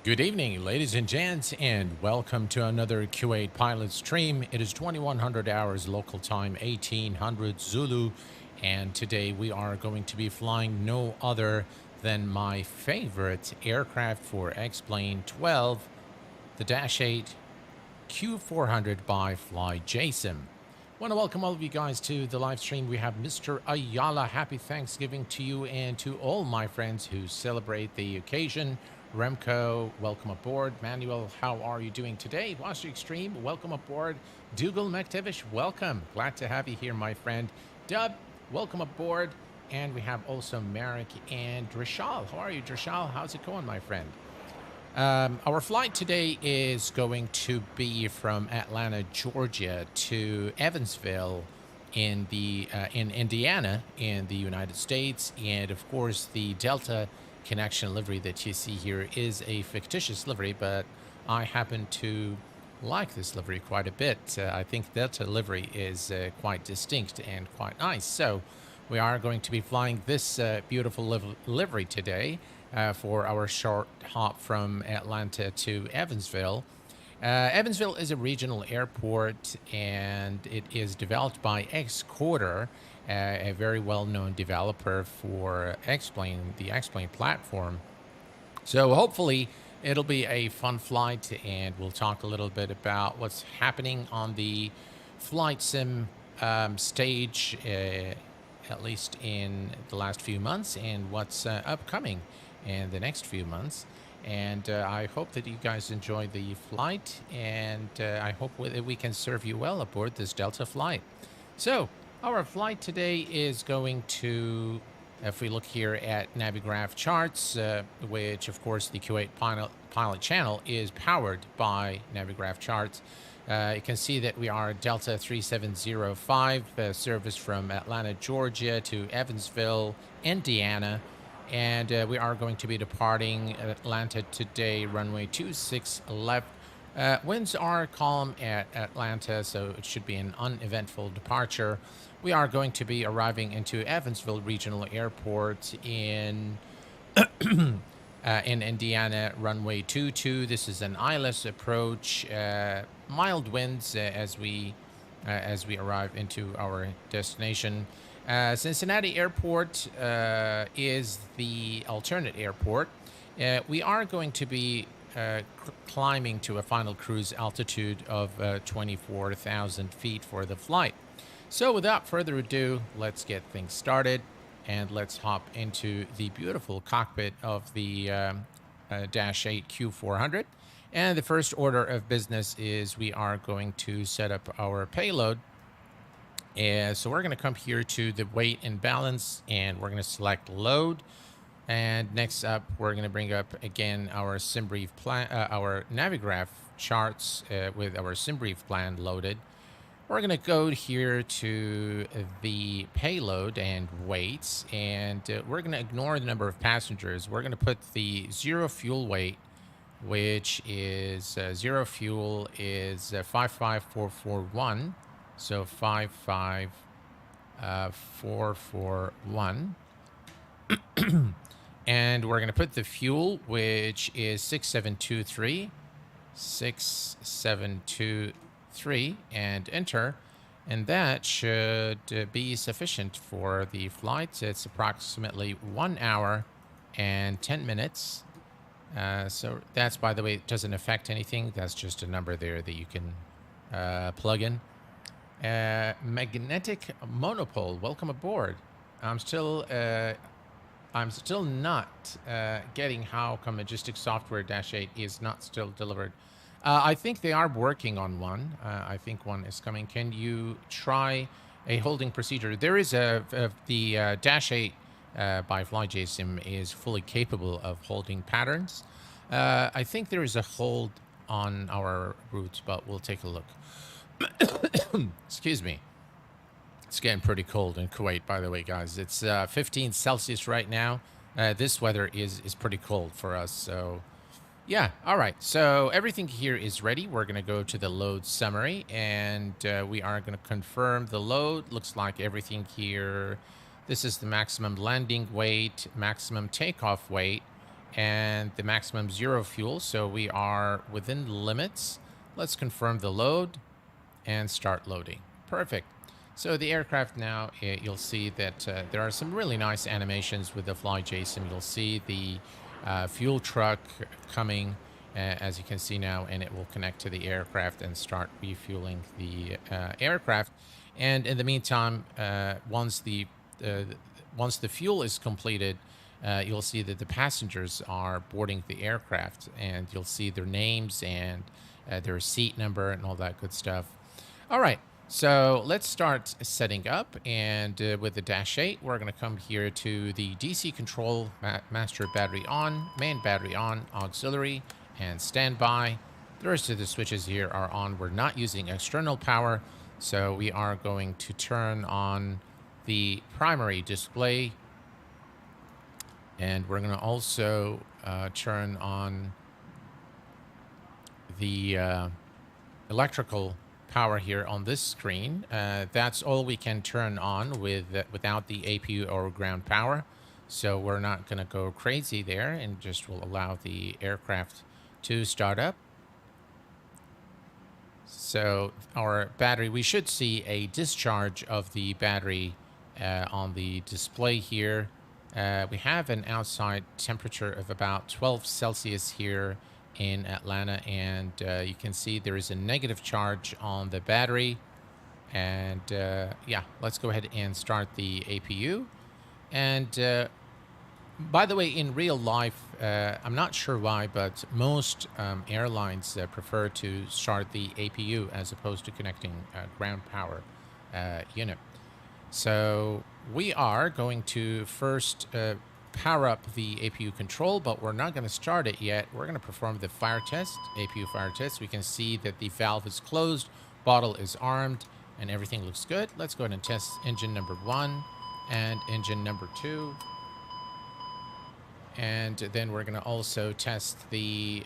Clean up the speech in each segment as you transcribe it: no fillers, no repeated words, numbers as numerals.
Good evening, ladies and gents, and welcome to another Q8 pilot stream. It is 2100 hours local time, 1800 Zulu, and today we are going to be flying no other than my favorite aircraft for X-Plane 12, the Dash 8 Q400 by FlyJSim. Want to welcome all of you guys to the live stream. We have Mr. Ayala. Happy Thanksgiving to you and to all my friends who celebrate the occasion. Remco, welcome aboard. Manuel, how are you doing today? Watch Extreme, welcome aboard. Dougal McTavish, welcome. Glad to have you here, my friend. Dub, welcome aboard. And we have also Marek and Drishal. How are you, Drishal? How's it going, my friend? Our flight today is going to be from Atlanta, Georgia to Evansville in Indiana in the United States. And of course, the Delta connection livery that you see here is a fictitious livery, but I happen to like this livery quite a bit. I think Delta livery is quite distinct and quite nice. So we are going to be flying this beautiful livery today. For our short hop from Atlanta to Evansville. Evansville is a regional airport, and it is developed by X-Quarter, a very well-known developer for X-Plane, the X-Plane platform. So hopefully it'll be a fun flight, and we'll talk a little bit about what's happening on the FlyJSim stage, at least in the last few months, and what's upcoming in the next few months. And I hope that you guys enjoy the flight, and I hope that we can serve you well aboard this Delta flight. So our flight today is going to, if we look here at Navigraph charts, which of course the Q8 pilot channel is powered by Navigraph charts. You can see that we are Delta 3705, service from Atlanta, Georgia to Evansville, Indiana. And we are going to be departing Atlanta today, runway 26 left. Winds are calm at Atlanta, so it should be an uneventful departure. We are going to be arriving into Evansville Regional Airport in Indiana, runway 22. This is an ILS approach. Mild winds as we arrive into our destination. Cincinnati Airport is the alternate airport. We are going to be climbing to a final cruise altitude of 24,000 feet for the flight. So without further ado, let's get things started, and let's hop into the beautiful cockpit of the Dash 8 Q400. And the first order of business is we are going to set up our payload. And so we're going to come here to the weight and balance, and we're going to select load. And next up, we're going to bring up again our SimBrief plan, our Navigraph charts with our SimBrief plan loaded. We're going to go here to the payload and weights, and we're going to ignore the number of passengers. We're going to put the zero fuel weight, which is zero fuel is 55441. So 55441. And we're going to put the fuel, which is 6723, 6723, and enter. And that should be sufficient for the flight. It's approximately 1 hour and 10 minutes. So that's, by the way, it doesn't affect anything. That's just a number there that you can plug in. Magnetic Monopole, welcome aboard. I'm still not getting how come Majestic Software Dash 8 is not still delivered. I think they are working on one. I think one is coming. Can you try a holding procedure? There is the Dash 8 by FlyJSim is fully capable of holding patterns. I think there is a hold on our route, but we'll take a look. Excuse me. It's getting pretty cold in Kuwait, by the way, guys. It's 15 Celsius right now. This weather is pretty cold for us. So, yeah. All right. So everything here is ready. We're going to go to the load summary, and we are going to confirm the load. Looks like everything here. This is the maximum landing weight, maximum takeoff weight, and the maximum 0 fuel. So we are within the limits. Let's confirm the load and start loading. Perfect. So the aircraft now, you'll see that there are some really nice animations with the FlyJSim. You'll see the fuel truck coming, as you can see now, and it will connect to the aircraft and start refueling the aircraft. And in the meantime, once the fuel is completed, you'll see that the passengers are boarding the aircraft, and you'll see their names and their seat number and all that good stuff. All right, so let's start setting up. And with the Dash 8, we're going to come here to the DC control, master battery on, main battery on, auxiliary, and standby. The rest of the switches here are on. We're not using external power, so we are going to turn on the primary display. And we're going to also turn on the electrical power here on this screen. That's all we can turn on without the APU or ground power. So we're not going to go crazy there, and just will allow the aircraft to start up. So our battery, we should see a discharge of the battery on the display here. We have an outside temperature of about 12 Celsius here in Atlanta, and you can see there is a negative charge on the battery. And yeah, let's go ahead and start the APU. And by the way, in real life, I'm not sure why, but most airlines prefer to start the APU as opposed to connecting ground power unit. So we are going to first power up the APU control, but we're not going to start it yet. We're going to perform the fire test, APU fire test. We can see that the valve is closed, bottle is armed, and everything looks good. Let's go ahead and test engine number 1 and engine number 2. And then we're going to also test the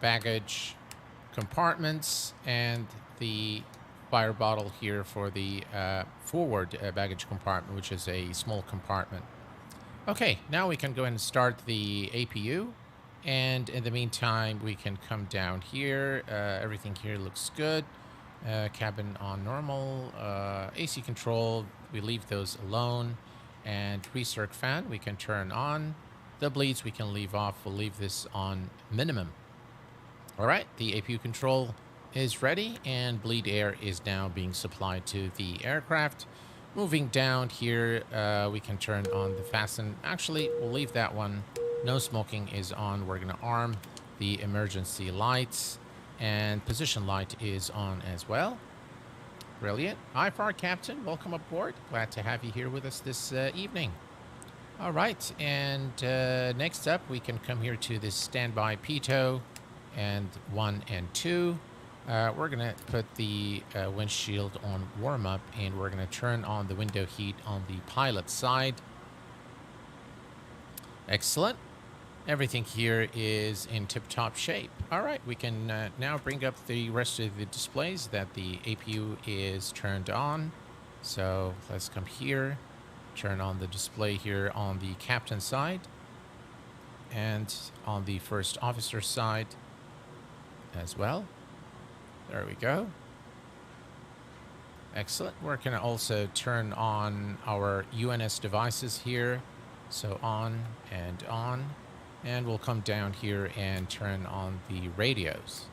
baggage compartments and the fire bottle here for the forward baggage compartment, which is a small compartment. Okay, now we can go ahead and start the APU. And in the meantime, we can come down here. Everything here looks good. Cabin on normal. AC control, we leave those alone. And recirc fan, we can turn on. The bleeds we can leave off. We'll leave this on minimum. All right, the APU control is ready, and bleed air is now being supplied to the aircraft. Moving down here, we can turn on the fasten. Actually, we'll leave that one. No smoking is on. We're going to arm the emergency lights, and position light is on as well. Brilliant. Hi, Far Captain. Welcome aboard. Glad to have you here with us this evening. All right, and next up, we can come here to this standby pitot and 1 and 2. We're going to put the windshield on warm up, and we're going to turn on the window heat on the pilot side. Excellent. Everything here is in tip-top shape. All right, we can now bring up the rest of the displays that the APU is turned on. So let's come here, turn on the display here on the captain side and on the first officer side as well. There we go. Excellent. We're going to also turn on our UNS devices here. So on. And we'll come down here and turn on the radios.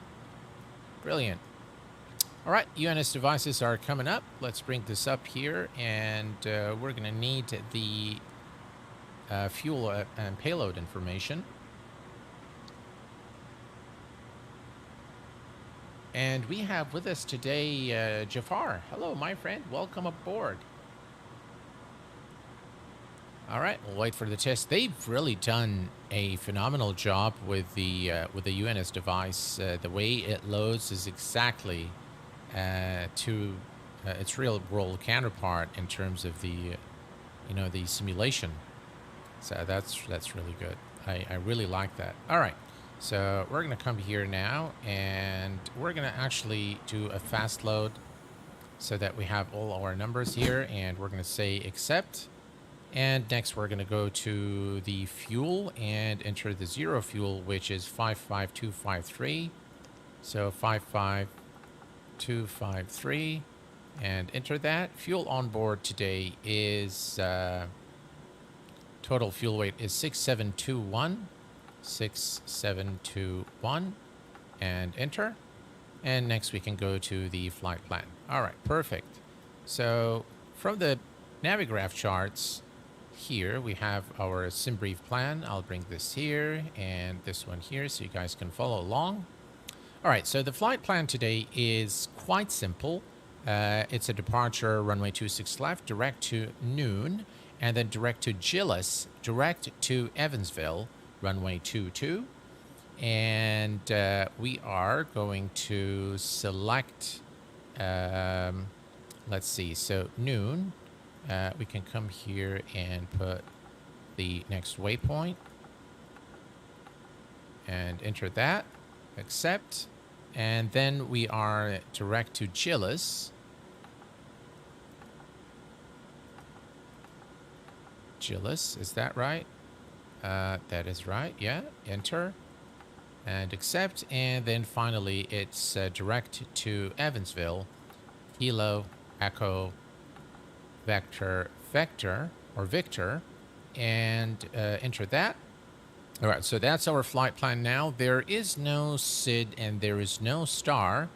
Brilliant. All right, UNS devices are coming up. Let's bring this up here, and we're going to need the fuel and payload information. And we have with us today Jafar. Hello, my friend. Welcome aboard. All right, we'll wait for the test. They've really done a phenomenal job with the UNS device. The way it loads is exactly to its real world counterpart in terms of the the simulation. So that's really good. I really like that. All right. So we're going to come here now, and we're going to actually do a fast load so that we have all our numbers here, and we're going to say accept. And next we're going to go to the fuel and enter the 0 fuel, which is 55253. So 55253 and enter that. Fuel on board today is total fuel weight is 6721. 6721 and enter. And next we can go to the flight plan. All right, perfect. So from the Navigraph charts here, we have our sim brief plan. I'll bring this here and this one here so you guys can follow along. All right, so the flight plan today is quite simple. It's a departure runway 26 left, direct to noon, and then direct to Gillis, direct to Evansville, runway 22. And we are going to select, let's see, so noon. We can come here and put the next waypoint and enter that, accept, and then we are direct to Gillis. Gillis, is that right? That is right, yeah, enter and accept, and then finally it's direct to Evansville, Kilo, Echo, Vector, or Victor, and enter that. All right, so that's our flight plan now. There is no SID and there is no star.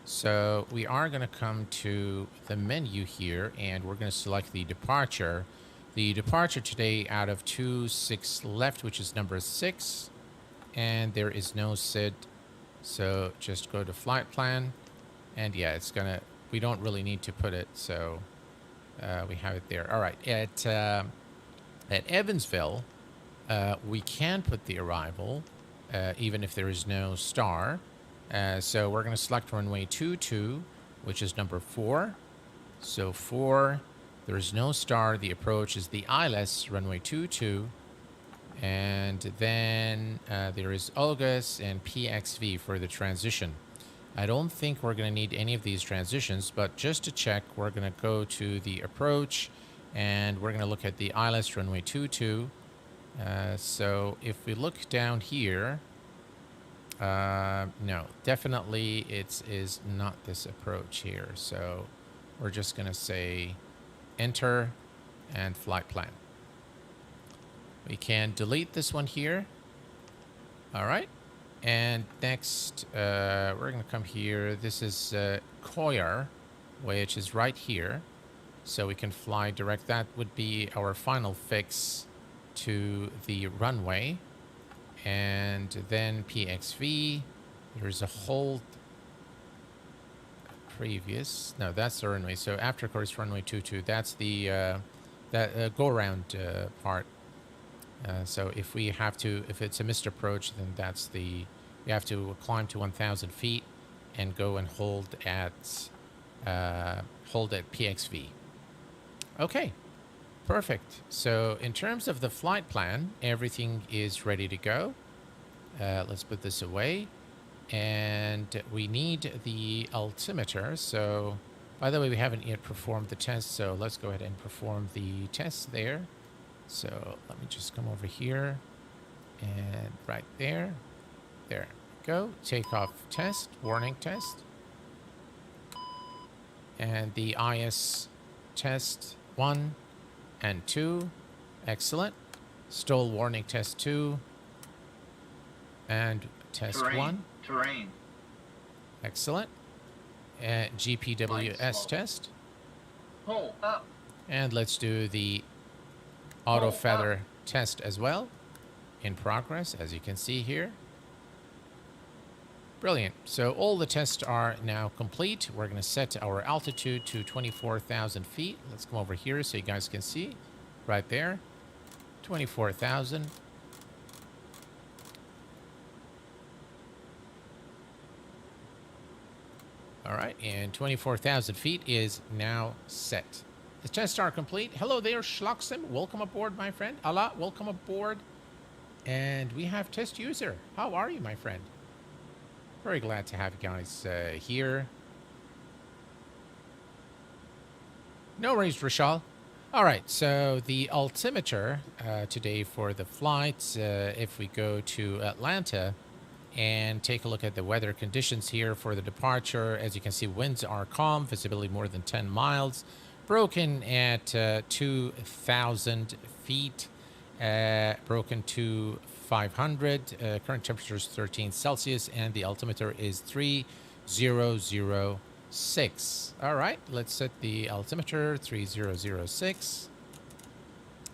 So we are going to come to the menu here and we're going to select the departure. The departure today out of 26 left, which is number 6. And there is no SID. So just go to flight plan. And yeah, it's going to, we don't really need to put it. So we have it there. All right, at Evansville, we can put the arrival, even if there is no star. So we're going to select runway 22, which is number 4. So 4, there is no star. The approach is the ILS, runway 22. And then there is August and PXV for the transition. I don't think we're going to need any of these transitions, but just to check, we're going to go to the approach and we're going to look at the ILS runway 22. So if we look down here, no, definitely it is not this approach here. So we're just going to say enter and flight plan. We can delete this one here. All right. And next, we're going to come here. This is Coyer, which is right here. So we can fly direct. That would be our final fix to the runway. And then PXV. There's a hold previous. No, that's the runway. So after course runway 22, that's the go around part. So if we have to, if it's a missed approach, then that's the, we have to climb to 1,000 feet and go and hold at PXV. Okay, perfect. So in terms of the flight plan, everything is ready to go. Let's put this away. And we need the altimeter. So, by the way, we haven't yet performed the test. So let's go ahead and perform the test there. So let me just come over here and right there. There we go. Takeoff test, warning test. And the IS test 1 and 2. Excellent. Stall warning test 2. And test 1. Terrain. Excellent. GPWS test. Pull up. And let's do the auto feather test as well. In progress, as you can see here. Brilliant. So all the tests are now complete. We're going to set our altitude to 24,000 feet. Let's come over here so you guys can see. Right there. 24,000. All right, and 24,000 feet is now set. The tests are complete. Hello there, FlyJSim. Welcome aboard, my friend. Allah, welcome aboard. And we have test user. How are you, my friend? Very glad to have you guys here. No worries, Rishal. All right, so the altimeter today for the flights, if we go to Atlanta and take a look at the weather conditions here for the departure, as you can see, winds are calm, visibility more than 10 miles, broken at 2,000 feet, broken to 500, current temperature is 13 Celsius, and the altimeter is 3006. All right, let's set the altimeter 3006.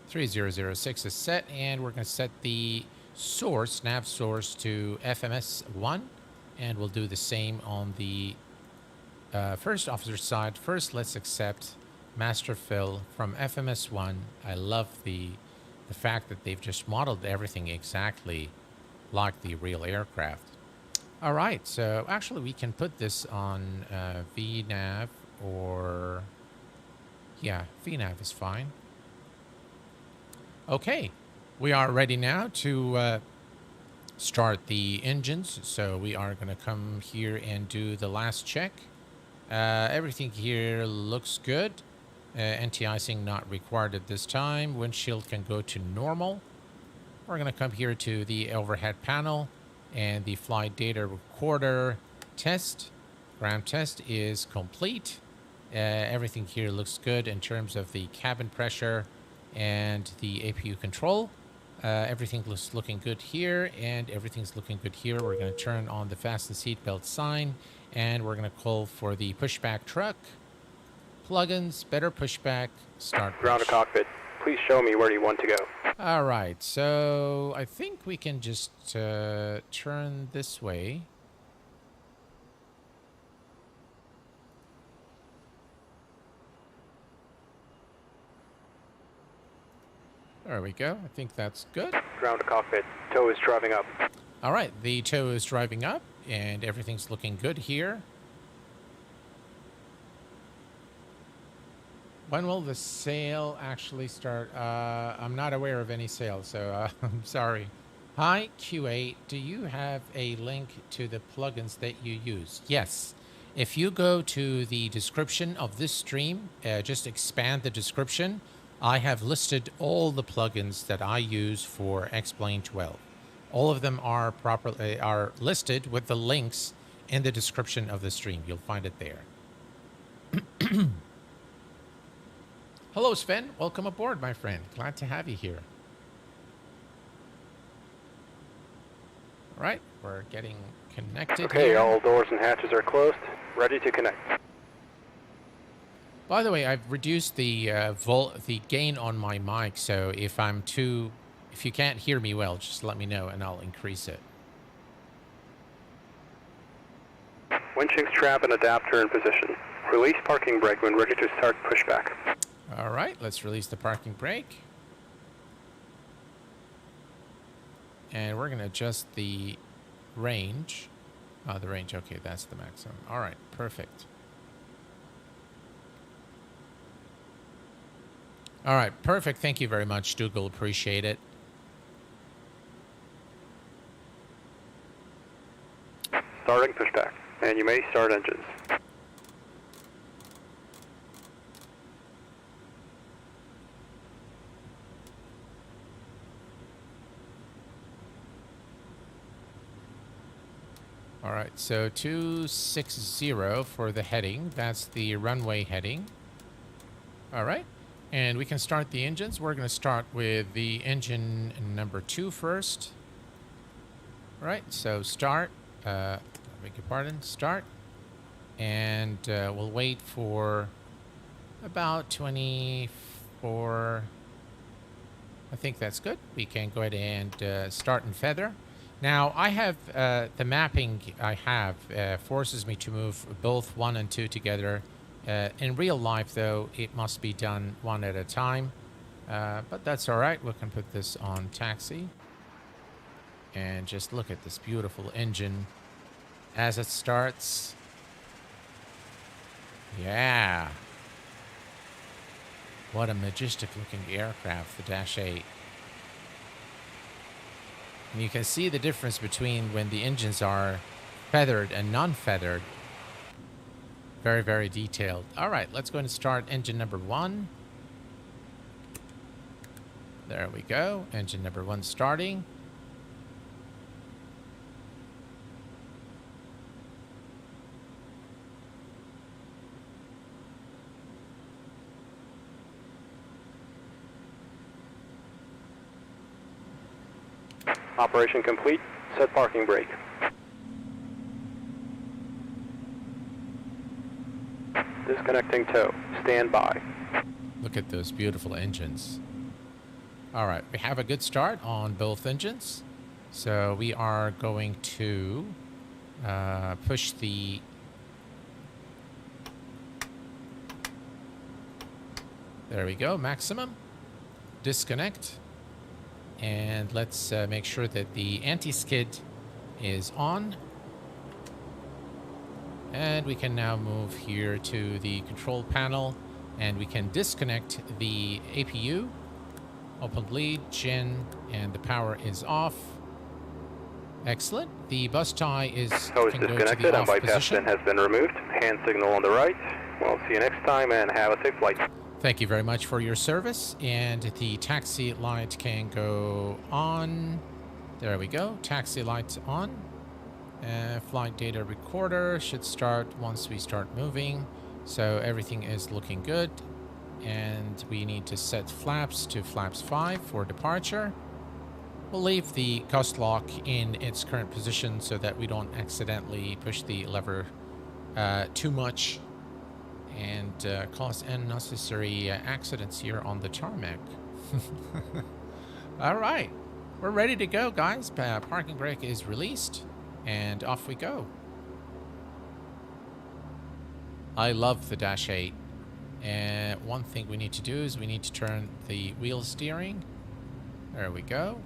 3006 is set, and we're going to set the source, nav source, to FMS1, and we'll do the same on the first officer side. First, let's accept master fill from FMS1. I love the fact that they've just modeled everything exactly like the real aircraft. All right, so actually we can put this on VNav, or yeah, VNav is fine. Okay, we are ready now to start the engines. So we are going to come here and do the last check. Everything here looks good. Anti-icing not required at this time. Windshield can go to normal. We're going to come here to the overhead panel, and the flight data recorder test, ground test, is complete. Everything here looks good in terms of the cabin pressure and the APU control. Everything looks looking good here, and everything's looking good here. We're going to turn on the fasten seatbelt sign, and we're going to call for the pushback truck. Plugins, better pushback, start. Ground to cockpit. Please show me where you want to go. All right, so I think we can just turn this way. There we go. I think that's good. Ground to cockpit. Tow is driving up. All right, the tow is driving up, and everything's looking good here. When will the sale actually start? I'm not aware of any sale, so I'm sorry. Hi, Q8. Do you have a link to the plugins that you use? Yes. If you go to the description of this stream, just expand the description. I have listed all the plugins that I use for X-Plane 12. All of them are listed with the links in the description of the stream. You'll find it there. Hello, Sven. Welcome aboard, my friend. Glad to have you here. All right, we're getting connected. Okay, here. all doors and hatches are closed. Ready to connect. By the way, I've reduced the gain on my mic, so if you can't hear me well, just let me know and I'll increase it. Winching strap and adapter in position. Release parking brake when ready to start pushback. All right, let's release the parking brake. And we're going to adjust the range. Oh, the range, okay, that's the maximum. All right, perfect. All right, perfect. Thank you very much, Dougal. Appreciate it. Starting pushback, and you may start engines. All right, so 260 for the heading. That's the runway heading. All right, and we can start the engines. We're going to start with the engine number 2 first. All right, so start. I beg your pardon, start. And we'll wait for about 24. I think that's good. We can go ahead and start and feather. Now, I have the mapping I have forces me to move both 1 and 2 together. In real life, though, it must be done one at a time. But that's all right. We can put this on taxi. And just look at this beautiful engine as it starts. Yeah. What a majestic looking aircraft, the Dash 8. And you can see the difference between when the engines are feathered and non-feathered. Very, very detailed. All right, let's go and start engine number 1. There we go. Engine number 1 starting. Operation complete. Set parking brake. Disconnecting tow. Stand by. Look at those beautiful engines. All right, we have a good start on both engines. So we are going to push the there we go, maximum. Disconnect. And let's make sure that the anti-skid is on. And we can now move here to the control panel, and we can disconnect the APU. Open lead, gen, and the power is off. Excellent. The bus tie is Tow is disconnected and bypass pin has been removed. Hand signal on the right. We'll see you next time and have a safe flight. Thank you very much for your service. And the taxi light can go on. There we go. Taxi lights on. Flight data recorder should start once we start moving. So everything is looking good. And we need to set flaps to flaps 5 for departure. We'll leave the gust lock in its current position so that we don't accidentally push the lever too much and cause unnecessary accidents here on the tarmac. All right, we're ready to go, guys. Parking brake is released, and off we go. I love the Dash 8. And one thing we need to do is we need to turn the wheel steering. There we go.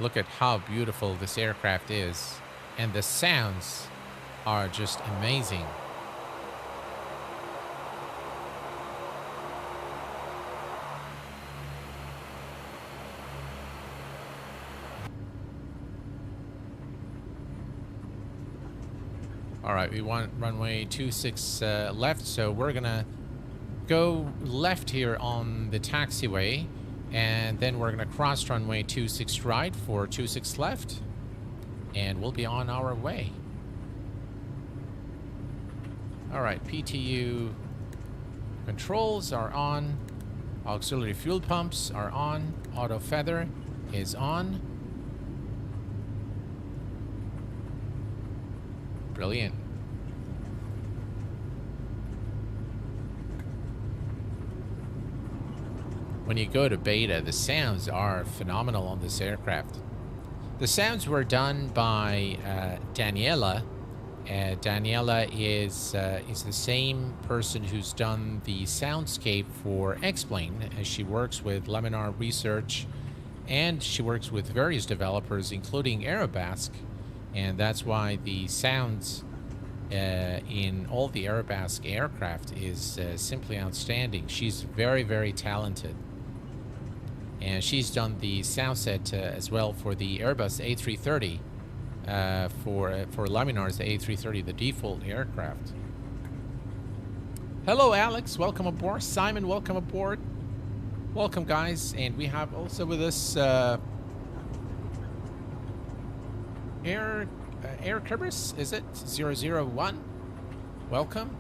Look at how beautiful this aircraft is. And the sounds are just amazing. All right, we want runway 26 left, so we're gonna go left here on the taxiway, and then we're gonna cross runway 26 right for 26 left, and we'll be on our way. All right, PTU controls are on, auxiliary fuel pumps are on, auto feather is on. Brilliant. When you go to beta, the sounds are phenomenal on this aircraft. The sounds were done by Daniela. Daniela is the same person who's done the soundscape for X-Plane. She works with Laminar Research, and she works with various developers, including Aerobasque. And that's why the sounds in all the Aerobasque aircraft is simply outstanding. She's very, very talented. And she's done the sound set as well for the Airbus A330, for Laminar's A330, the default aircraft. Hello, Alex. Welcome aboard. Simon, welcome aboard. Welcome, guys. And we have also with us Air Kerberos, is it? 001. Welcome.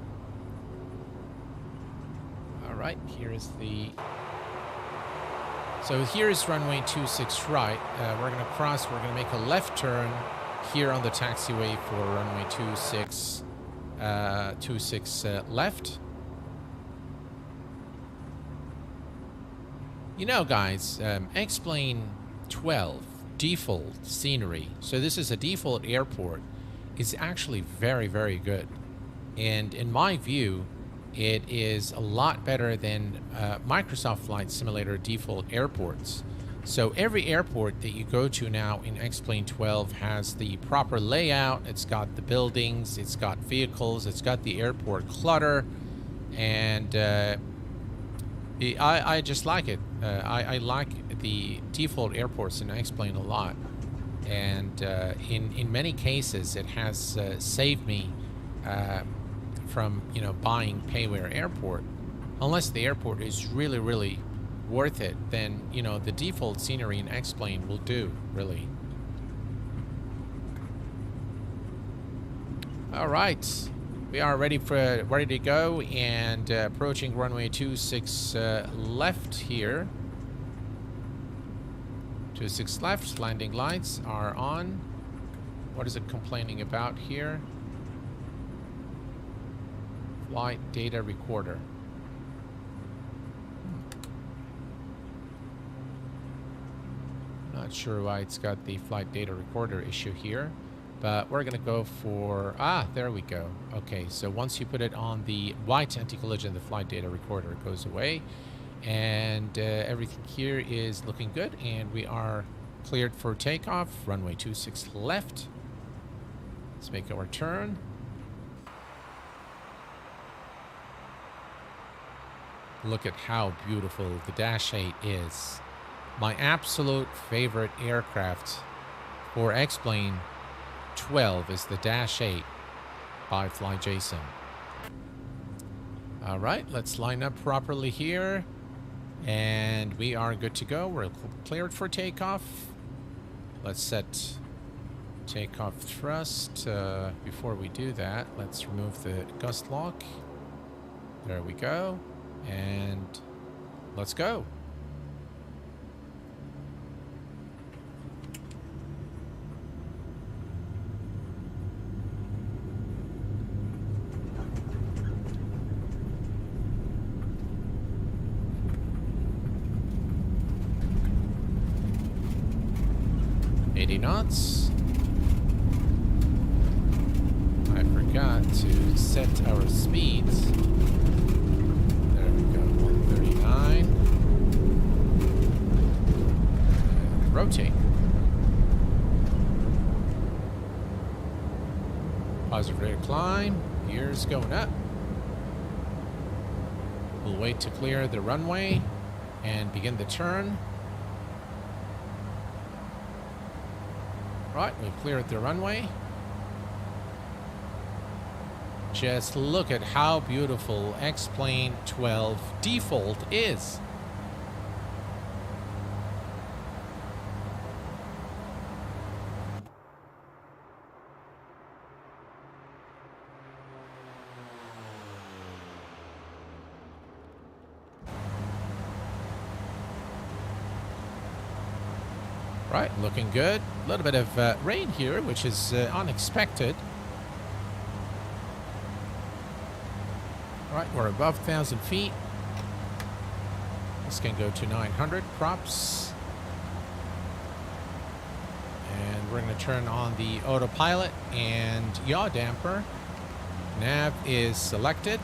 All right, here is the... So here's runway 26 right. We're going to cross, we're going to make a left turn here on the taxiway for runway 26 left. You know, guys, X-Plane 12 default scenery, so this is a default airport, is actually very, very good. And in my view, it is a lot better than Microsoft Flight Simulator default airports. So every airport that you go to now in X-Plane 12 has the proper layout. It's got the buildings, it's got vehicles, it's got the airport clutter, and I just like it. I like the default airports in X-Plane a lot, and in many cases it has saved me from, you know, buying Payware Airport. Unless the airport is really, really worth it, then, you know, the default scenery in X-Plane will do, really. All right. We are ready to go, and approaching runway 26 left here. 26 left, landing lights are on. What is it complaining about here? Flight data recorder. Not sure why it's got the flight data recorder issue here, but we're gonna go for, there we go. Okay, so once you put it on the white anti-collision, the flight data recorder goes away, and everything here is looking good, and we are cleared for takeoff. Runway 26 left. Let's make our turn. Look at how beautiful the Dash 8 is. My absolute favorite aircraft for X-Plane 12 is the Dash 8 by FlyJSim. All right, let's line up properly here, and we are good to go. We're cleared for takeoff. Let's set takeoff thrust. Before we do that, let's remove the gust lock. There we go, and let's go. Knots. I forgot to set our speeds. There we go, 139. And rotate. Positive rate of climb. Gears going up. We'll wait to clear the runway and begin the turn. Right, we've cleared the runway. Just look at how beautiful X-Plane 12 default is. Right, looking good. A little bit of rain here, which is unexpected. All right, we're above 1,000 feet. This can go to 900 props. And we're going to turn on the autopilot and yaw damper. Nav is selected.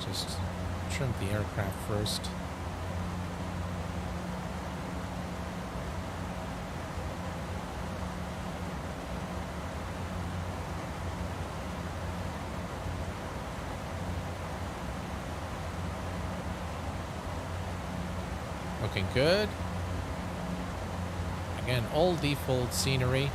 Just trim the aircraft first. Looking good. Again, all default scenery.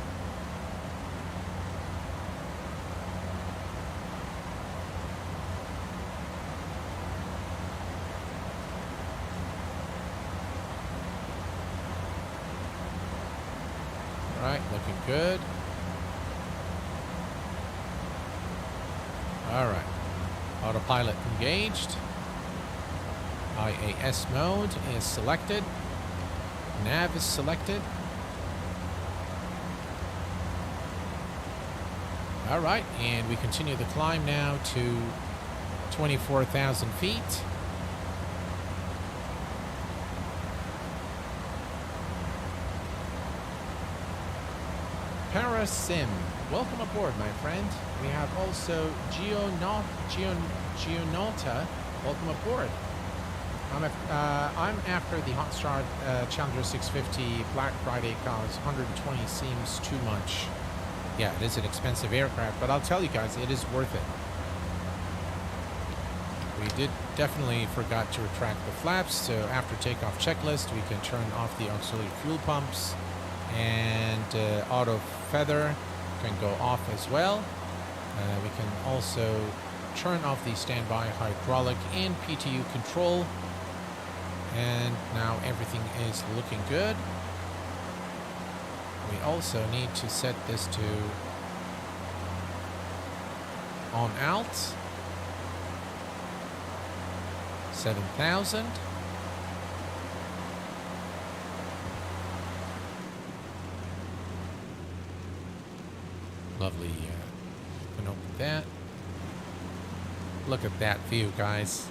Right, looking good. All right, autopilot engaged. IAS mode is selected. Nav is selected. All right, and we continue the climb now to 24,000 feet. FlyJSim, welcome aboard, my friend. We have also Geonauta, welcome aboard. I'm after the hot start Challenger 650 Black Friday cause 120 seems too much. Yeah, it is an expensive aircraft, but I'll tell you guys, it is worth it. we did definitely forgot to retract the flaps. So after takeoff checklist, we can turn off the auxiliary fuel pumps, and auto feather can go off as well. We can also turn off the standby hydraulic and PTU control. And now everything is looking good. We also need to set this to on out 7,000. Lovely. Can open that. Look at that view, guys.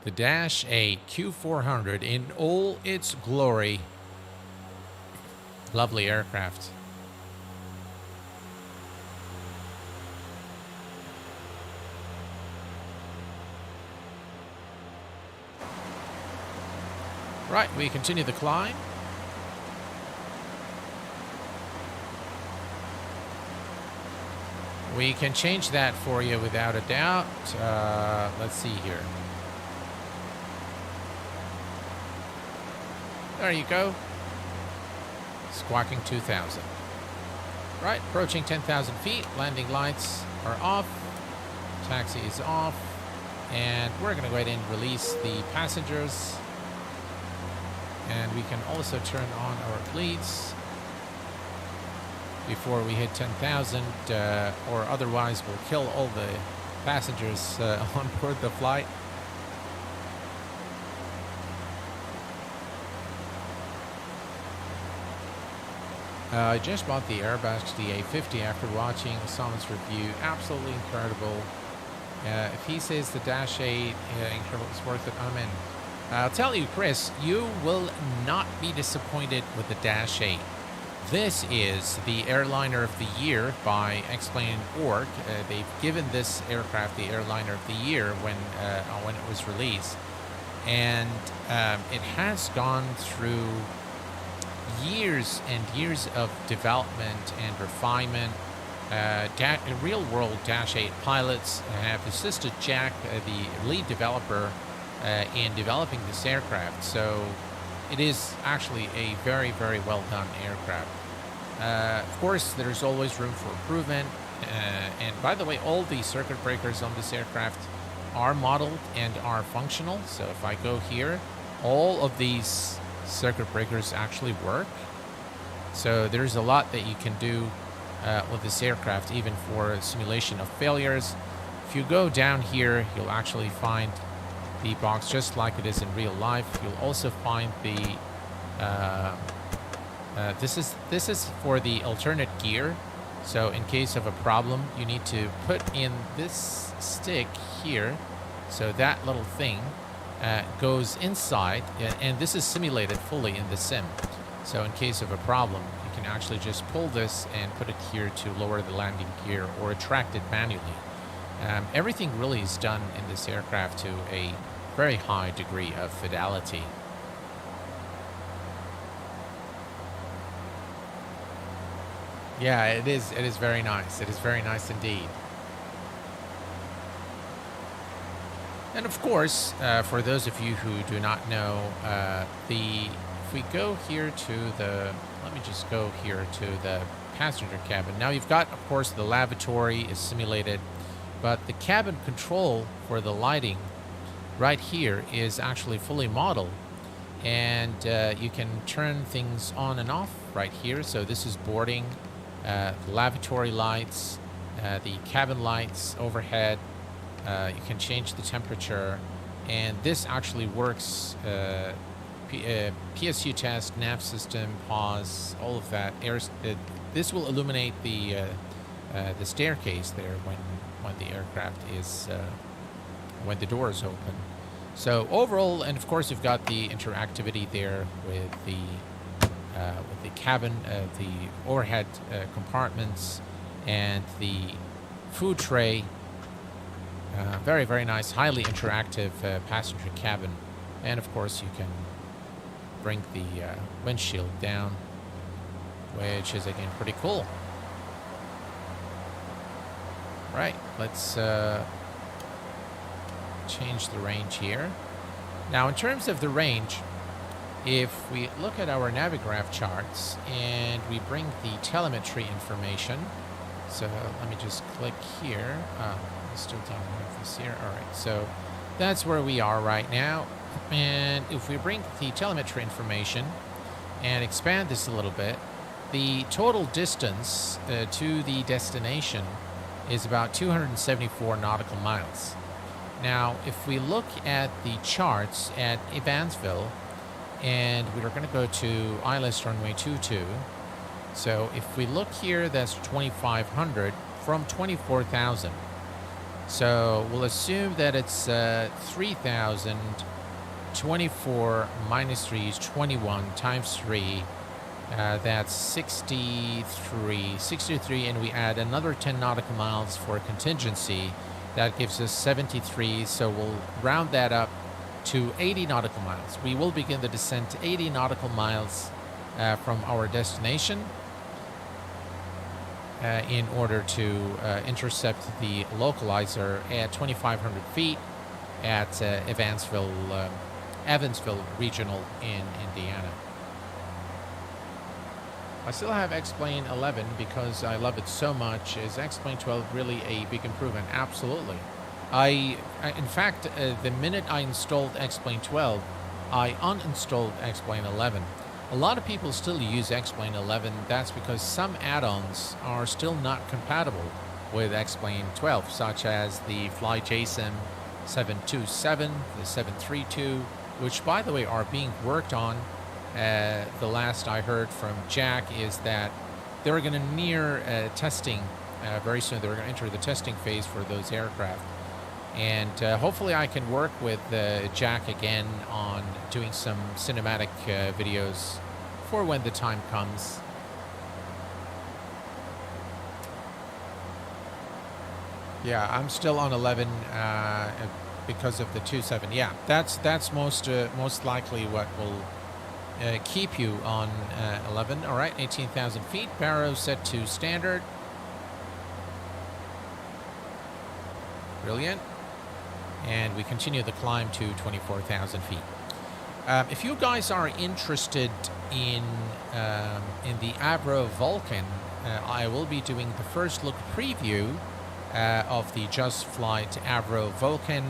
The Dash 8 Q400 in all its glory. Lovely aircraft. Right, we continue the climb. We can change that for you without a doubt. Let's see here. There you go. Squawking 2,000. Right, approaching 10,000 feet. Landing lights are off. Taxi is off. And we're going to go ahead and release the passengers. And we can also turn on our leads before we hit 10,000, or otherwise we'll kill all the passengers on board the flight. I just bought the Airbus DA50 after watching Simon's review. Absolutely incredible. If he says the Dash 8 incredible is worth it, I'm in. I'll tell you, Chris, you will not be disappointed with the Dash 8. This is the Airliner of the Year by Explain.org. They've given this aircraft the Airliner of the Year when it was released. And it has gone through years and years of development and refinement. Real-world Dash 8 pilots have assisted Jack, the lead developer, in developing this aircraft. So it is actually a very, very well done aircraft. Of course, there's always room for improvement. And by the way, all the circuit breakers on this aircraft are modeled and are functional. So if I go here, all of these circuit breakers actually work. So there's a lot that you can do with this aircraft, even for simulation of failures. If you go down here, you'll actually find the box just like it is in real life. You'll also find the this is for the alternate gear. So in case of a problem, you need to put in this stick here. So that little thing goes inside, and this is simulated fully in the sim. So in case of a problem, you can actually just pull this and put it here to lower the landing gear or retract it manually. Everything really is done in this aircraft to a very high degree of fidelity. Yeah, it is very nice. It is very nice indeed. And of course, for those of you who do not know, if we go here to the, let me just go here to the passenger cabin. Now you've got, of course, the lavatory is simulated, but the cabin control for the lighting right here is actually fully modeled, and you can turn things on and off right here. So this is boarding, the lavatory lights, the cabin lights overhead. You can change the temperature, and this actually works. PSU test, nav system, pause, all of that. This will illuminate the staircase there when the aircraft is when the door is open. So overall, and of course, you've got the interactivity there with the cabin, the overhead compartments, and the food tray. Very, very nice, highly interactive passenger cabin. And of course, you can bring the windshield down, which is again pretty cool. Right, let's change the range here. Now, in terms of the range, if we look at our Navigraph charts and we bring the telemetry information, so let me just click here. I still don't have this here. All right, so that's where we are right now. And if we bring the telemetry information and expand this a little bit, the total distance to the destination is about 274 nautical miles. Now, if we look at the charts at Evansville, and we're going to go to ILS runway 22. So if we look here, that's 2,500 from 24,000. So we'll assume that it's 3,000. 24 minus 3 is 21 times 3. That's 63, and we add another 10 nautical miles for contingency. That gives us 73, so we'll round that up to 80 nautical miles. We will begin the descent 80 nautical miles from our destination in order to intercept the localizer at 2,500 feet at Evansville Regional in Indiana. I still have X-Plane 11 because I love it so much. Is X-Plane 12 really a big improvement? Absolutely. In fact, the minute I installed X-Plane 12, I uninstalled X-Plane 11. A lot of people still use X-Plane 11. That's because some add-ons are still not compatible with X-Plane 12, such as the FlyJSim 727, the 732, which, by the way, are being worked on. The last I heard from Jack is that they're going to near testing very soon. They're going to enter the testing phase for those aircraft. And hopefully I can work with Jack again on doing some cinematic videos for when the time comes. Yeah, I'm still on 11 because of the 2.7. Yeah, that's most likely what will keep you on 11. All right, 18,000 feet. Baro set to standard. Brilliant. And we continue the climb to 24,000 feet. If you guys are interested in the Avro Vulcan, I will be doing the first look preview of the Just Flight Avro Vulcan,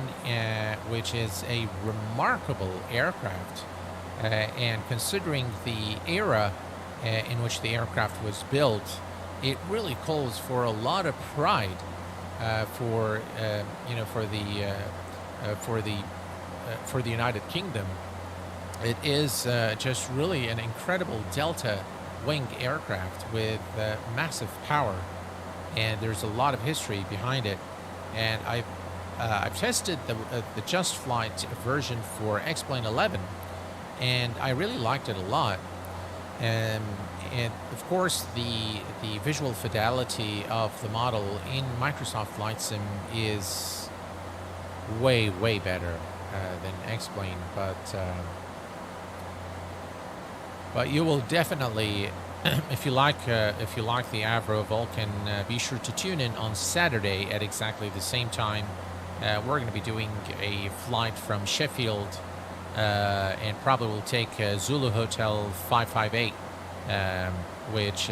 which is a remarkable aircraft. And considering the era in which the aircraft was built, it really calls for a lot of pride for the United Kingdom. It is just really an incredible delta wing aircraft with massive power, and there's a lot of history behind it. And I've tested the Just Flight version for X-Plane 11, and I really liked it a lot. And of course, the visual fidelity of the model in Microsoft Flight Sim is way better than X-Plane, but you will definitely, if you like the Avro Vulcan, be sure to tune in on Saturday at exactly the same time. We're going to be doing a flight from Sheffield, and probably will take Zulu Hotel 558, which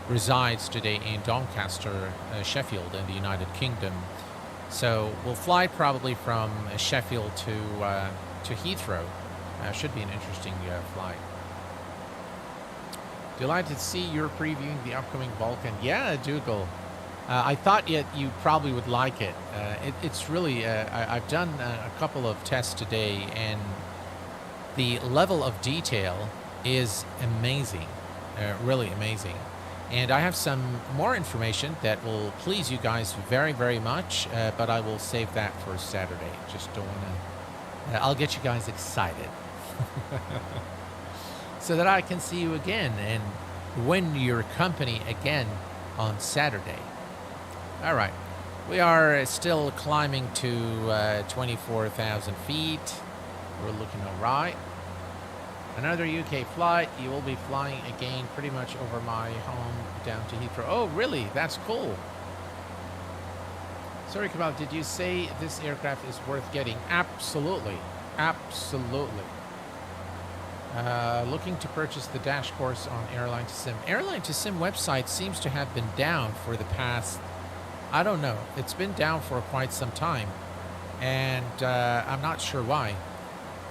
resides today in Doncaster, Sheffield, in the United Kingdom. So we'll fly probably from Sheffield to Heathrow. Should be an interesting flight. Delighted to see you're previewing the upcoming Vulcan. Yeah, Dougal. I thought you probably would like it. It's really, I've done a couple of tests today, and the level of detail is amazing, really amazing. And I have some more information that will please you guys very much, but I will save that for Saturday. Just don't want to, I'll get you guys excited. So that I can see you again and win your company again on Saturday. All right, we are still climbing to 24,000 feet. We're looking all right. Another UK flight. You will be flying again pretty much over my home down to Heathrow. Oh, really? That's cool. Sorry, Kamal, did you say this aircraft is worth getting? Absolutely. Absolutely. Looking to purchase the dash course on Airline to Sim. Airline to Sim website seems to have been down for the past, I don't know. It's been down for quite some time. And I'm not sure why.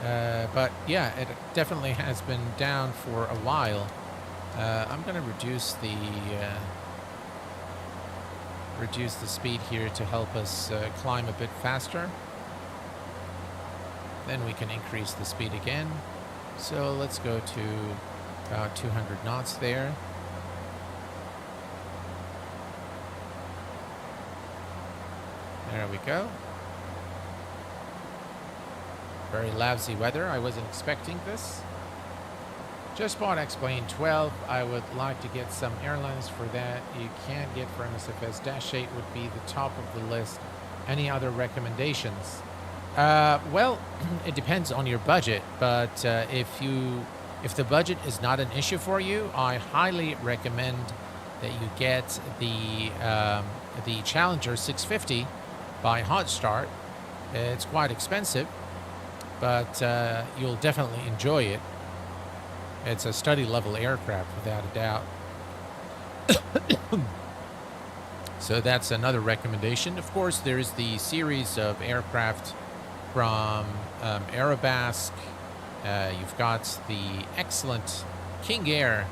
But yeah, it definitely has been down for a while. I'm going to reduce the speed here to help us climb a bit faster. Then we can increase the speed again. So let's go to about 200 knots there. There we go. Very lousy weather. I wasn't expecting this. Just bought X-Plane 12. I would like to get some airlines for that. You can get for MSFS. Dash 8 would be the top of the list. Any other recommendations? Well, it depends on your budget, but if the budget is not an issue for you, I highly recommend that you get the Challenger 650 by Hot Start. It's quite expensive, but you'll definitely enjoy it. It's a study level aircraft without a doubt. So that's another recommendation. Of course, there's the series of aircraft from Aerobasque. You've got the excellent King Air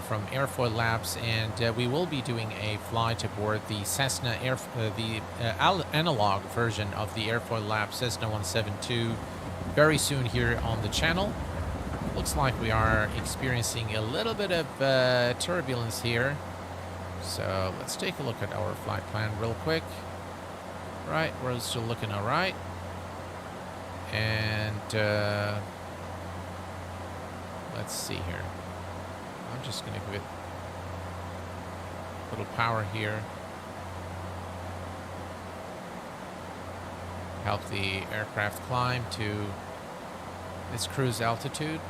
from Airfoil Labs, and we will be doing a flight aboard the Cessna analog version of the Airfoil Labs Cessna 172 very soon here on the channel. Looks like we are experiencing a little bit of turbulence here. So let's take a look at our flight plan real quick. Right, we're still looking all right. And let's see here. I'm just going to give it a little power here. Help the aircraft climb to its cruise altitude.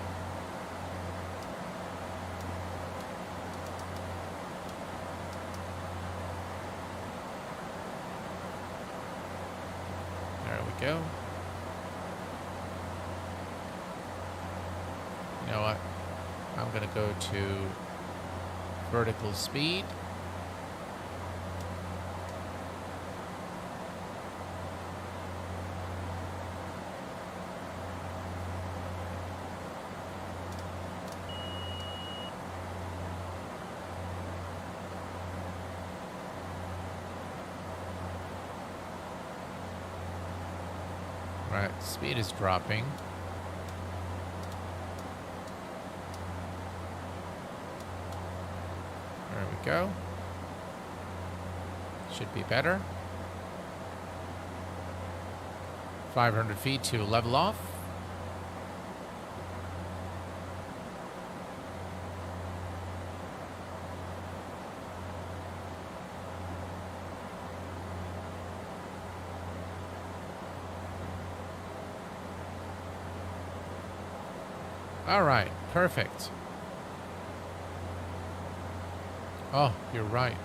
There we go. You know what? I'm going to go to vertical speed. Right, speed is dropping. There we go. Should be better. 500 feet to level off. All right, perfect. Oh, you're right.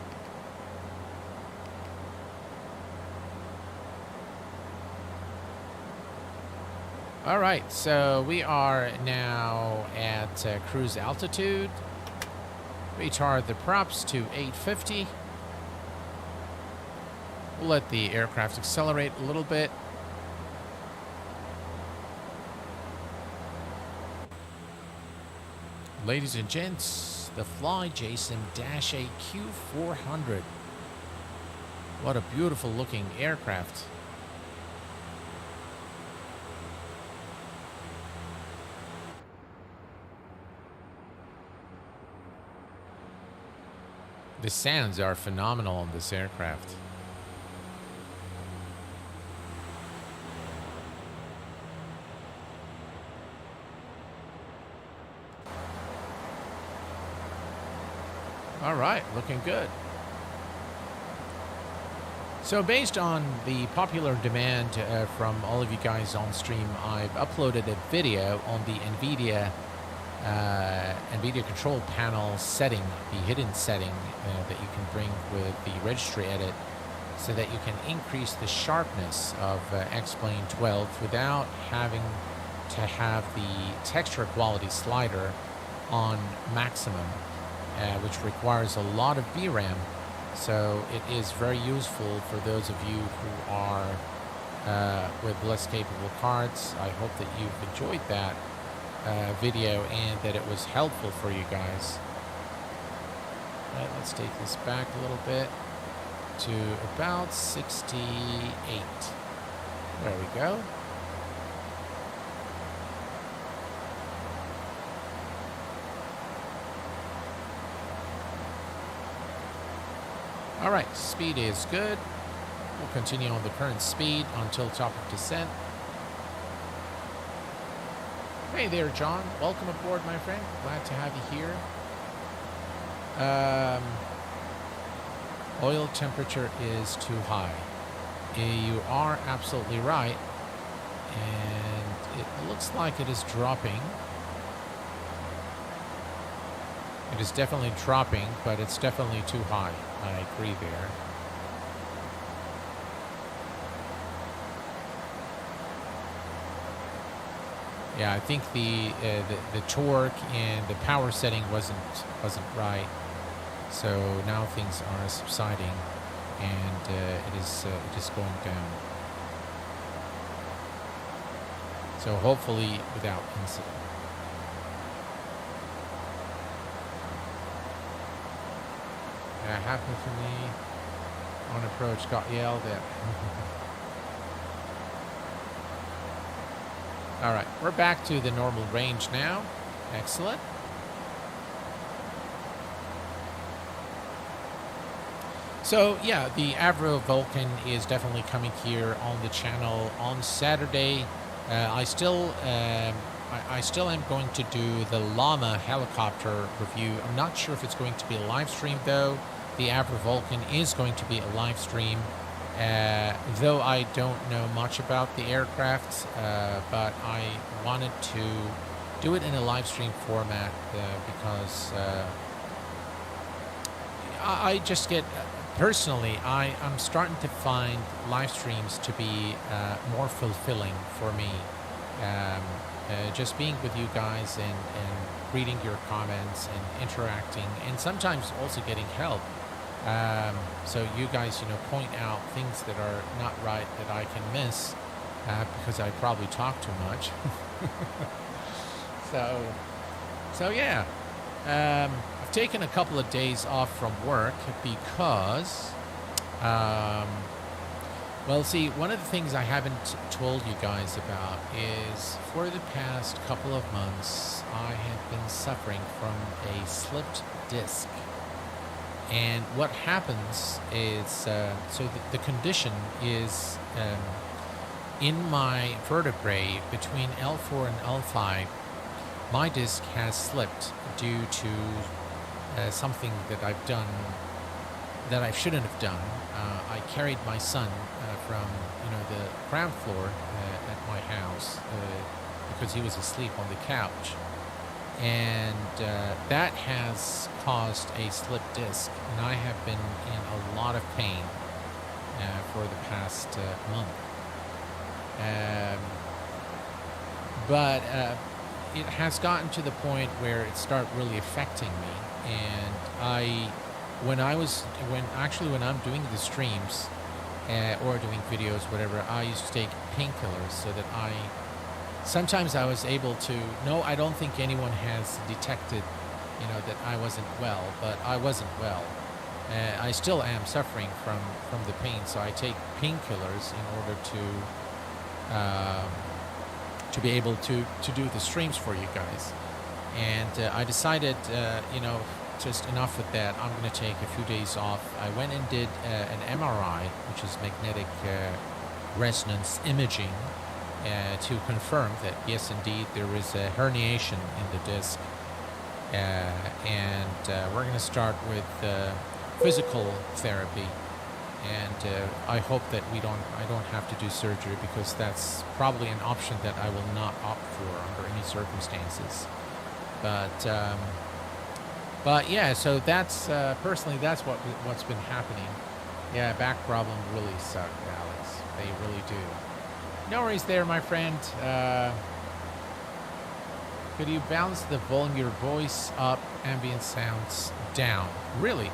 All right, so we are now at cruise altitude. Retard the props to 850. We'll let the aircraft accelerate a little bit. Ladies and gents, the FlyJSim Q400. What a beautiful looking aircraft. The sounds are phenomenal on this aircraft. All right, looking good. So based on the popular demand from all of you guys on stream, I've uploaded a video on the NVIDIA NVIDIA control panel setting, the hidden setting that you can bring with the registry edit, so that you can increase the sharpness of X-Plane 12 without having to have the texture quality slider on maximum, which requires a lot of VRAM. So it is very useful for those of you who are with less capable cards. I hope that you've enjoyed that video and that it was helpful for you guys. All right, let's take this back a little bit to about 68. There we go. All right, speed is good. We'll continue on the current speed until top of descent. Hey there, John. Welcome aboard, my friend. Glad to have you here. Oil temperature is too high. You are absolutely right. And it looks like it is dropping. It is definitely dropping, but it's definitely too high. I agree there. Yeah, I think the torque and the power setting wasn't right. So now things are subsiding, and it is going down. So hopefully without incident. That happened to me on approach, got yelled at. All right, we're back to the normal range now. Excellent. So yeah, the Avro Vulcan is definitely coming here on the channel on Saturday. I still am going to do the Llama helicopter review. I'm not sure if it's going to be a live stream though. The Avro Vulcan is going to be a live stream, though I don't know much about the aircraft, but I wanted to do it in a live stream format because I just get, personally, I'm starting to find live streams to be more fulfilling for me. Just being with you guys and reading your comments and interacting, and sometimes also getting help. So you guys, point out things that are not right that I can miss because I probably talk too much. So yeah, I've taken a couple of days off from work because, well, see, one of the things I haven't told you guys about is for the past couple of months, I have been suffering from a slipped disc. And what happens is, so the condition is in my vertebrae between L4 and L5, my disc has slipped due to something that I've done that I shouldn't have done. I carried my son from the ground floor at my house because he was asleep on the couch. And that has caused a slipped disc, and I have been in a lot of pain for the past month. But it has gotten to the point where it started really affecting me, and when I'm doing the streams or doing videos, whatever, I used to take painkillers so that sometimes I was able to, no, I don't think anyone has detected, that I wasn't well, but I wasn't well. I still am suffering from the pain, so I take painkillers in order to be able to do the streams for you guys. And I decided, just enough with that. I'm going to take a few days off. I went and did an MRI, which is magnetic resonance imaging, to confirm that yes, indeed, there is a herniation in the disc, and we're going to start with physical therapy, and I hope that I don't have to do surgery, because that's probably an option that I will not opt for under any circumstances. But yeah, so that's personally that's what's been happening. Yeah, back problem really suck, Alex. They really do. No worries there, my friend. Could you balance the volume of your voice up, ambient sounds down? Really?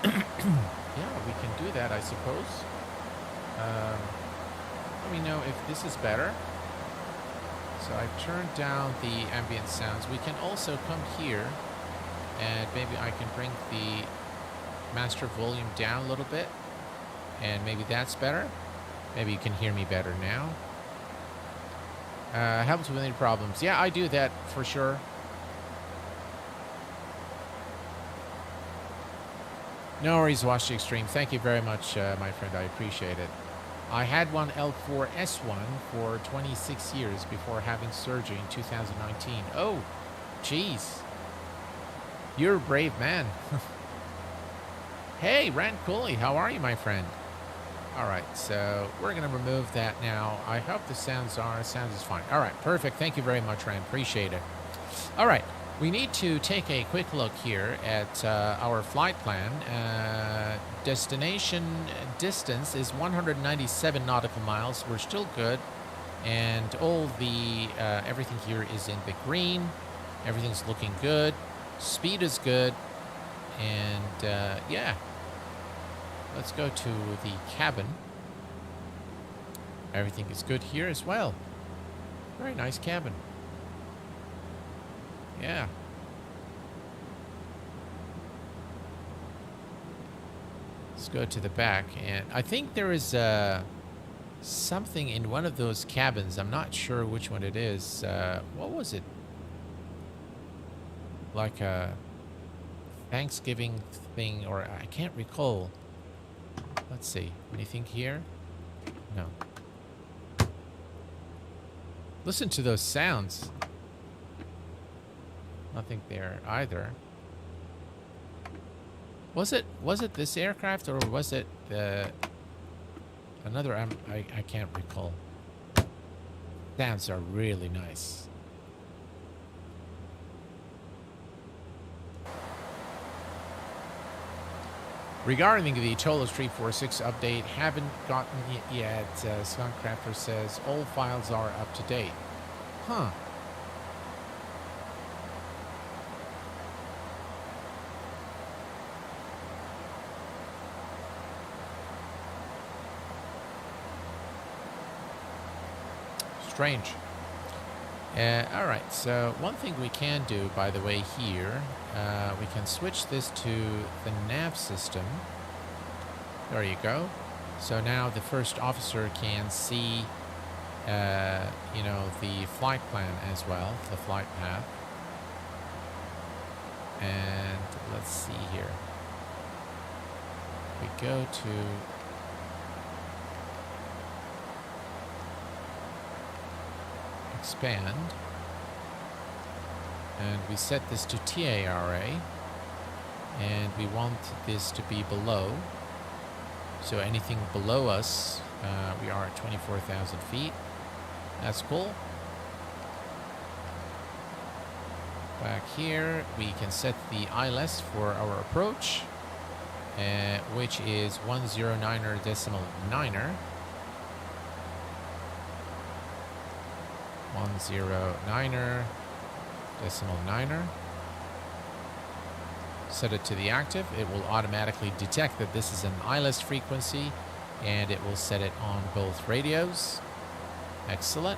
Yeah, we can do that, I suppose. Let me know if this is better. So I've turned down the ambient sounds. We can also come here and maybe I can bring the master volume down a little bit, and maybe that's better. Maybe you can hear me better now. Helps with any problems. Yeah, I do that for sure. No worries, Watch the Extreme. Thank you very much, my friend. I appreciate it. I had one L4S1 for 26 years before having surgery in 2019. Oh, jeez. You're a brave man. Hey, Rand Cooley, how are you, my friend? All right, so we're going to remove that now. I hope the sounds is fine. All right, perfect. Thank you very much, Rand. Appreciate it. All right, we need to take a quick look here at our flight plan. Destination distance is 197 nautical miles. We're still good. And all the, everything here is in the green. Everything's looking good. Speed is good. And yeah, let's go to the cabin. Everything is good here as well. Very nice cabin. Yeah. Let's go to the back. And I think there is something in one of those cabins. I'm not sure which one it is. What was it? Like a Thanksgiving thing, or I can't recall. Let's see. Anything here? No. Listen to those sounds. Nothing there either. Was it this aircraft, or was it another? I can't recall. Sounds are really nice. Regarding the Tolos 346 update, haven't gotten it yet. Skunkcrafter says all files are up to date. Huh. Strange. All right, so one thing we can do, by the way, here, we can switch this to the nav system. There you go. So now the first officer can see, you know, the flight plan as well, the flight path. And let's see here. We go to expand, and we set this to TARA, and we want this to be below, so anything below us, we are at 24,000 feet. That's cool. Back here we can set the ILS for our approach, which is 109.9er. 109.9er. Set it to the active. It will automatically detect that this is an ILS frequency, and it will set it on both radios. Excellent.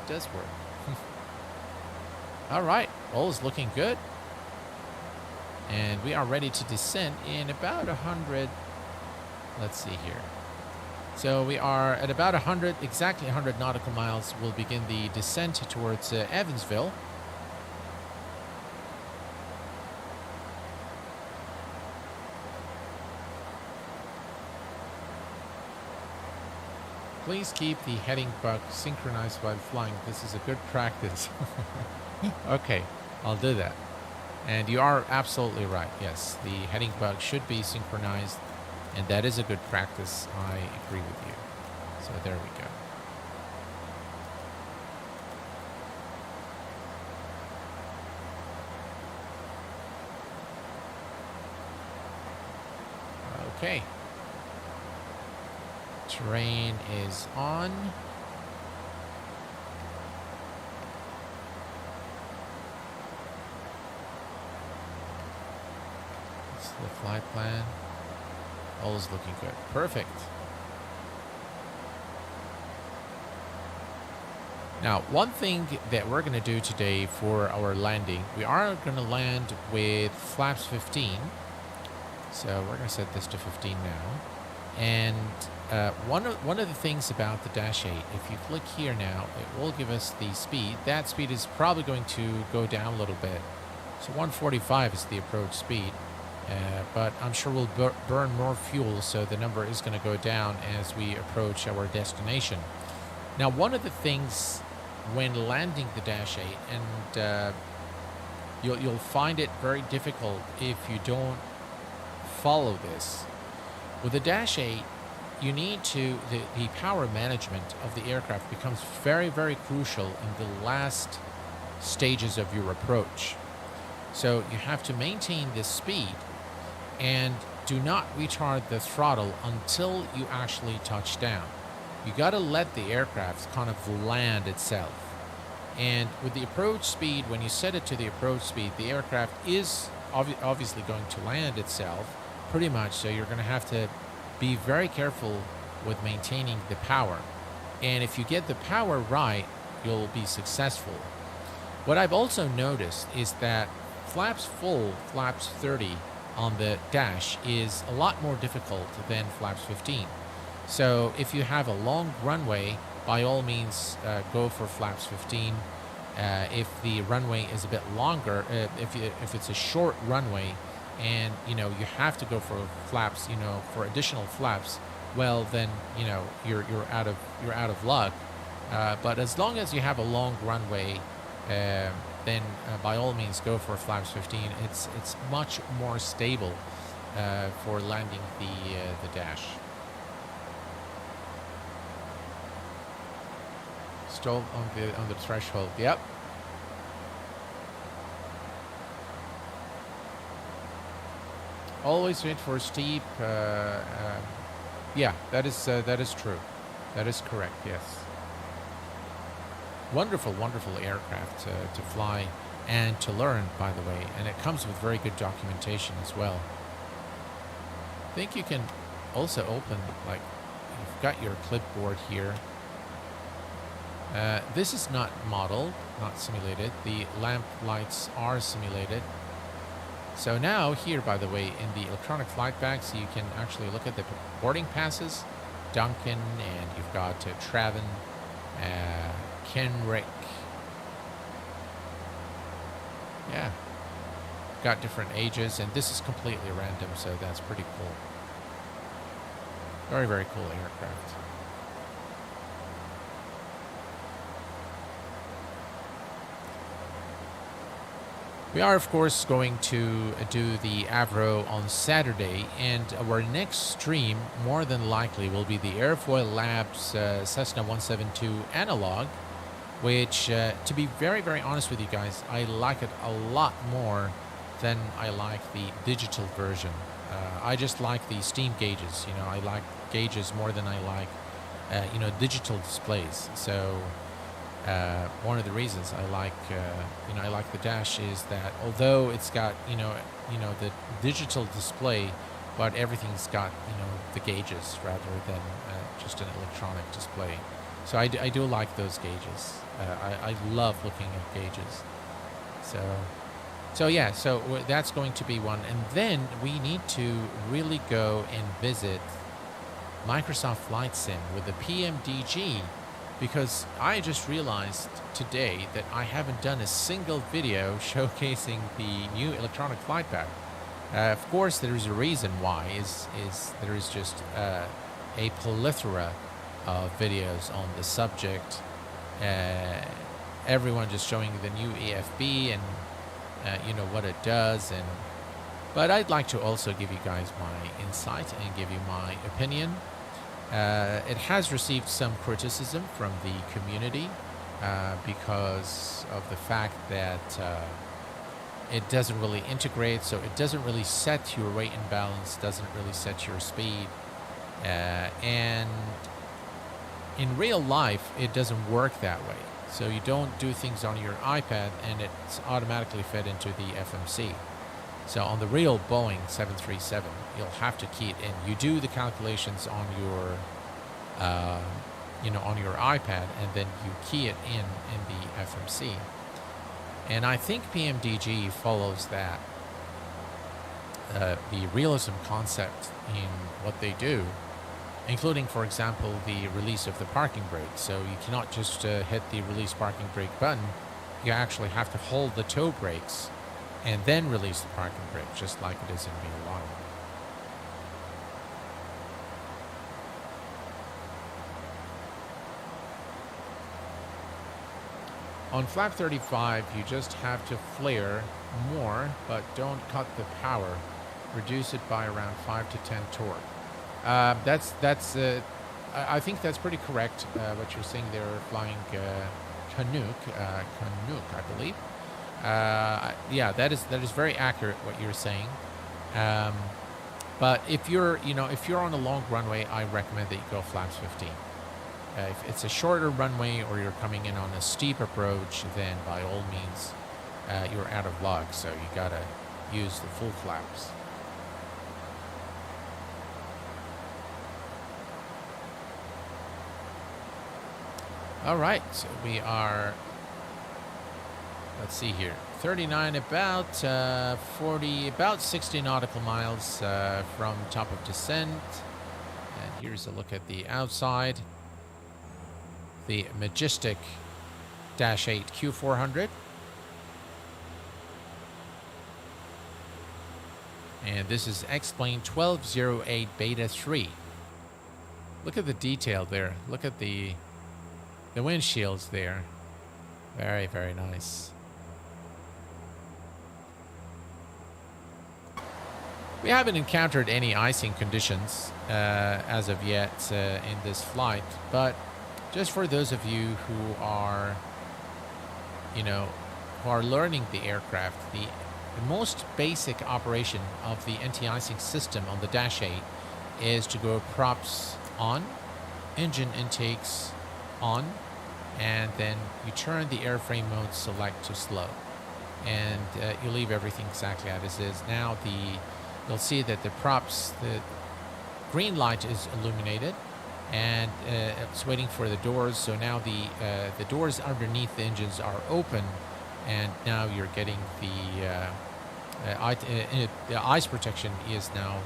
It does work. All right, all is looking good. And we are ready to descend in about 100. Let's see here. So we are at about 100, exactly 100 nautical miles. We'll begin the descent towards Evansville. Please keep the heading bug synchronized while flying. This is a good practice. Okay, I'll do that. And you are absolutely right. Yes, the heading bug should be synchronized And that is a good practice. I agree with you. So there we go. Okay. Terrain is on. That's the flight plan. All is looking good. Perfect. Now, one thing that we're going to do today for our landing, we are going to land with flaps 15. So we're going to set this to 15 now. And one of the things about the Dash 8, if you click here now, it will give us the speed. That speed is probably going to go down a little bit. So 145 is the approach speed. But I'm sure we'll burn more fuel, so the number is going to go down as we approach our destination. Now, one of the things when landing the Dash 8, and you'll find it very difficult if you don't follow this. With the Dash 8, you need to, the power management of the aircraft becomes very, very crucial in the last stages of your approach. So you have to maintain this speed and do not retard the throttle until you actually touch down. You got to let the aircraft kind of land itself. And with the approach speed, when you set it to the approach speed, the aircraft is obviously going to land itself pretty much. So you're going to have to be very careful with maintaining the power. And if you get the power right, you'll be successful. What I've also noticed is that flaps full, flaps 30 on the dash is a lot more difficult than flaps 15. So if you have a long runway, by all means go for flaps 15. If the runway is a bit longer, if it's a short runway and you have to go for flaps, for additional flaps, well then you're out of luck. But as long as you have a long runway, then by all means go for flaps 15. It's much more stable for landing the dash. Stalled on the threshold. Yep. Always wait for steep. Yeah, that is true. That is correct. Yes. Wonderful, wonderful aircraft to fly and to learn, by the way, and it comes with very good documentation as well. I think you can also open, like, you've got your clipboard here. This is not modeled, not simulated. The lamp lights are simulated. So now here, by the way, in the electronic flight bags, you can actually look at the boarding passes. Duncan, and you've got Traven, Kenrick. Yeah. Got different ages, and this is completely random, so that's pretty cool. Very, very cool aircraft. We are, of course, going to do the Avro on Saturday, and our next stream, more than likely, will be the Airfoil Labs Cessna 172 analog, which, to be very, very honest with you guys, I like it a lot more than I like the digital version. I just like the steam gauges. I like gauges more than I like, digital displays. So one of the reasons I like, I like the dash is that although it's got, the digital display, but everything's got, the gauges rather than just an electronic display. So I do like those gauges. I love looking at gauges. So yeah, so that's going to be one. And then we need to really go and visit Microsoft Flight Sim with the PMDG, because I just realized today that I haven't done a single video showcasing the new electronic flight bag. Of course, there is a reason why. Is there is just a plethora of videos on the subject. Everyone just showing the new EFB and what it does, and But I'd like to also give you guys my insight and give you my opinion. It has received some criticism from the community because of the fact that it doesn't really integrate, so it doesn't really set your weight and balance, doesn't really set your speed, and in real life it doesn't work that way. So you don't do things on your iPad and it's automatically fed into the FMC. So on the real Boeing 737, you'll have to key it in. You do the calculations on your on your iPad, and then you key it in the FMC. And I think PMDG follows that, the realism concept in what they do, including, for example, the release of the parking brake. So you cannot just hit the release parking brake button. You actually have to hold the toe brakes and then release the parking brake, just like it is in real life. On flap 35, you just have to flare more, but don't cut the power. Reduce it by around 5 to 10 torque. I think that's pretty correct. What you're saying there, flying Canuck, I believe. Yeah, that is very accurate what you're saying. But if you're on a long runway, I recommend that you go flaps 15. If it's a shorter runway or you're coming in on a steep approach, then by all means, you're out of luck. So you gotta use the full flaps. All right, so we are, let's see here, 39, about 40, about 60 nautical miles from top of descent. And here's a look at the outside. The majestic Dash 8 Q400. And this is X-Plane 1208 Beta 3. Look at the detail there. Look at the windshields there. Very, very nice. We haven't encountered any icing conditions as of yet in this flight, but just for those of you who are, who are learning the aircraft, the most basic operation of the anti-icing system on the Dash 8 is to go props on, engine intakes on, and then you turn the airframe mode select to slow, and you leave everything exactly as it is. Now you'll see that the props, the green light is illuminated, and it's waiting for the doors. So now the doors underneath the engines are open, and now you're getting the ice protection is now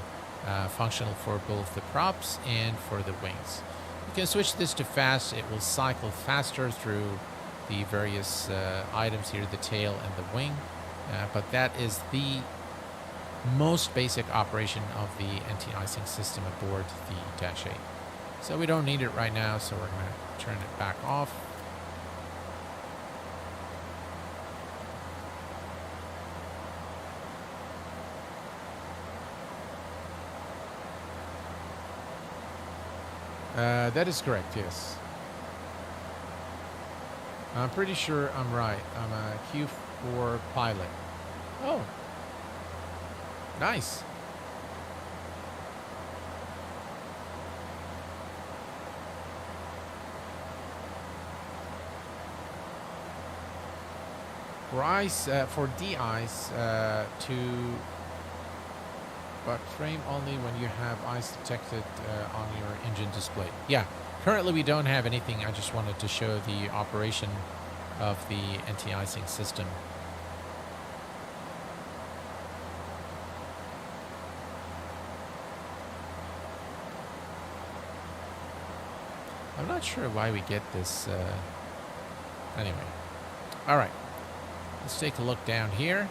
functional for both the props and for the wings. You can switch this to fast. It will cycle faster through the various items here, the tail and the wing, but that is the most basic operation of the anti-icing system aboard the Dash 8. So we don't need it right now, so we're going to turn it back off. That is correct, yes. I'm pretty sure I'm right. I'm a Q4 pilot. Oh, nice. For ice, for de-ice, but frame only when you have ice detected on your engine display. Yeah, currently we don't have anything. I just wanted to show the operation of the anti-icing system. I'm not sure why we get this. Anyway, all right. Let's take a look down here.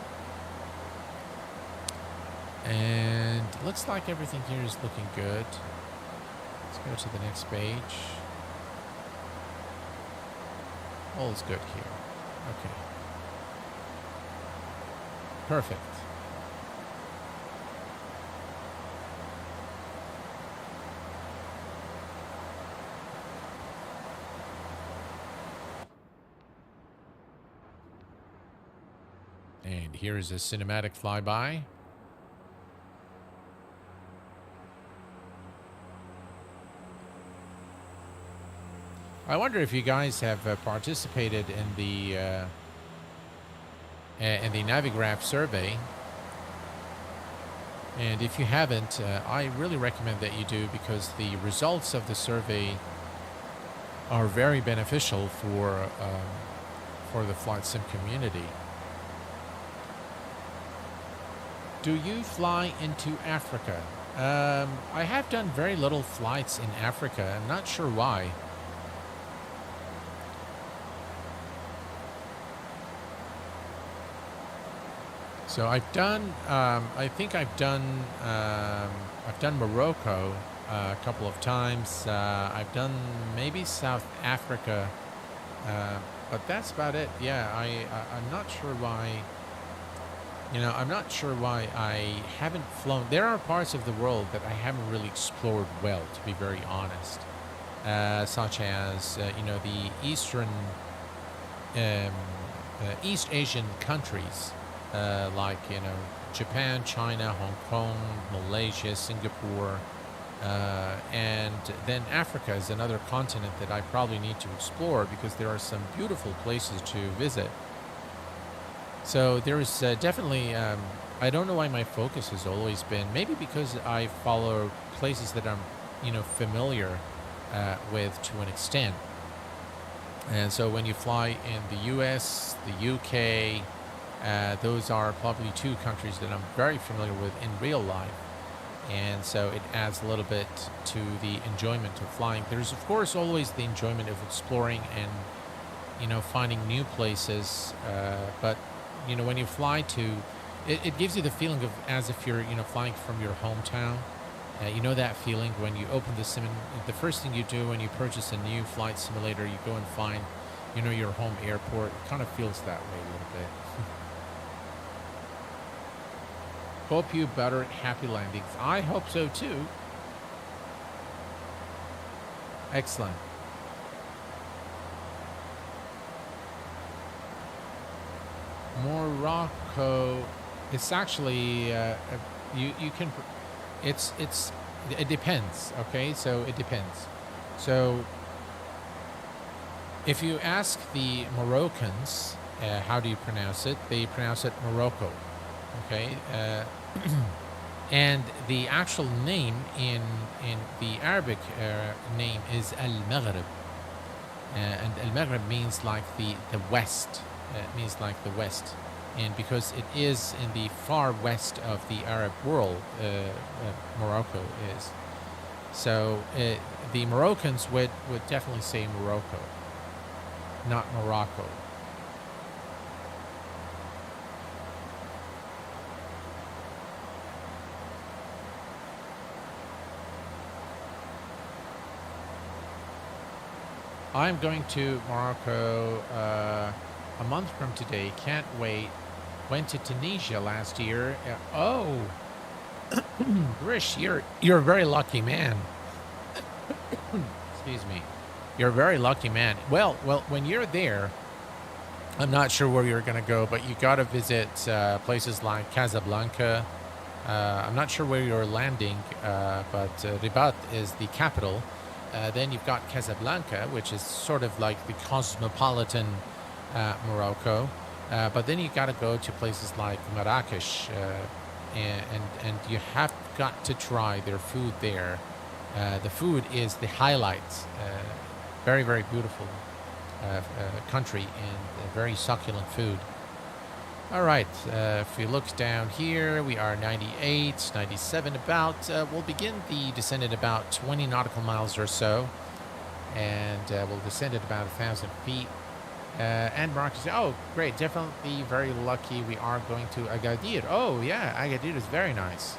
And it looks like everything here is looking good. Let's go to the next page. All is good here. Okay. Perfect. And here is a cinematic flyby. I wonder if you guys have participated in the Navigraph survey. And if you haven't, I really recommend that you do, because the results of the survey are very beneficial for the FlyJSim community. Do you fly into Africa? I have done very little flights in Africa. I'm not sure why. So I've done, I think I've done Morocco a couple of times. I've done maybe South Africa, but that's about it. Yeah, I'm not sure why. You know, I'm not sure why I haven't flown. There are parts of the world that I haven't really explored well, to be very honest, such as you know, the East Asian countries. Like, you know, Japan, China, Hong Kong, Malaysia, Singapore, and then Africa is another continent that I probably need to explore, because there are some beautiful places to visit. So there is definitely, I don't know why my focus has always been, maybe because I follow places that I'm, you know, familiar with to an extent. And so when you fly in the US, the UK, those are probably two countries that I'm very familiar with in real life, and so it adds a little bit to the enjoyment of flying. There's of course always the enjoyment of exploring and, you know, finding new places, but you know, when you fly to, it gives you the feeling of as if you're, you know, flying from your hometown. You know that feeling when you open the sim, the first thing you do when you purchase a new flight simulator, you go and find, you know, your home airport. It kind of feels that way a little bit. Hope you better happy landings. I hope so too. Excellent. Morocco. It's actually you can. It depends. Okay, so it depends. So if you ask the Moroccans, how do you pronounce it? They pronounce it Morocco. Okay, and the actual name in the Arabic name is Al-Maghrib, and Al-Maghrib means like the west. It means like the west, and because it is in the far west of the Arab world, Morocco is. So the Moroccans would definitely say Morocco, not Morocco. I'm going to Morocco a month from today. Can't wait. Went to Tunisia last year. Oh, Grish, you're a very lucky man. Excuse me. You're a very lucky man. Well, when you're there, I'm not sure where you're going to go, but you got to visit places like Casablanca. I'm not sure where you're landing, but Rabat is the capital. Then you've got Casablanca, which is sort of like the cosmopolitan Morocco. But then you got to go to places like Marrakesh, and you have got to try their food there. The food is the highlight. Very, very beautiful country and very succulent food. All right, if we look down here, we are 98, 97 about. We'll begin the descent at about 20 nautical miles or so, and we'll descend at about 1,000 feet. And Marcus, oh, great, definitely very lucky. We are going to Agadir. Oh, yeah, Agadir is very nice.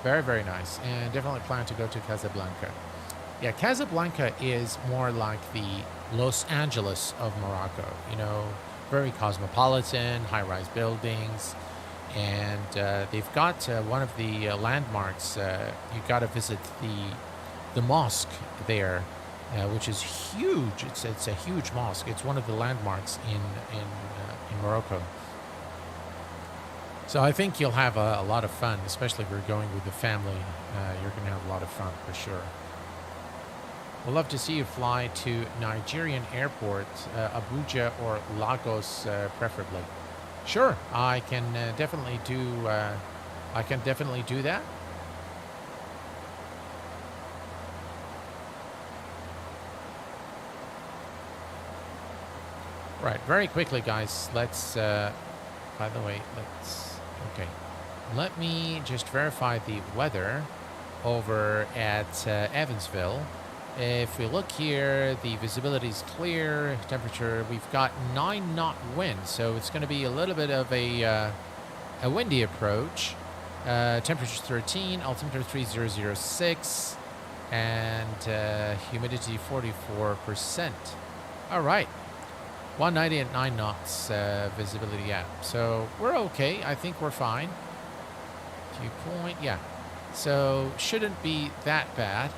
Very, very nice, and definitely plan to go to Casablanca. Yeah, Casablanca is more like the Los Angeles of Morocco, you know, very cosmopolitan, high-rise buildings, and they've got one of the landmarks. You got to visit the mosque there, which is huge. It's a huge mosque. It's one of the landmarks in Morocco. So I think you'll have a lot of fun, especially if you're going with the family. You're going to have a lot of fun for sure. We'll love to see you fly to Nigerian airport, Abuja or Lagos, preferably. Sure, I can definitely do. I can definitely do that. Right, very quickly, guys. Let's. By the way, let's. Okay, let me just verify the weather over at Evansville. If we look here, the visibility is clear. Temperature, we've got 9-knot wind, so it's going to be a little bit of a windy approach. Temperature 13, altimeter 3006, and humidity 44%. All right. 190 at 9 knots visibility, yeah. So we're okay. I think we're fine. Dew point, yeah. So shouldn't be that bad.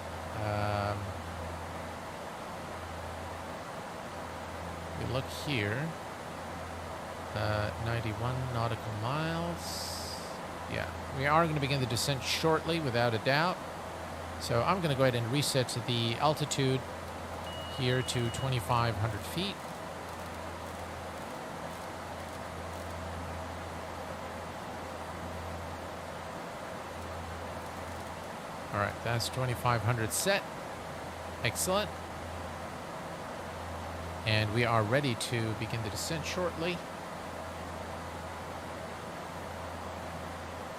We look here. 91 nautical miles. Yeah, we are going to begin the descent shortly, without a doubt. So I'm going to go ahead and reset the altitude here to 2,500 feet. All right, that's 2,500 set. Excellent. And we are ready to begin the descent shortly.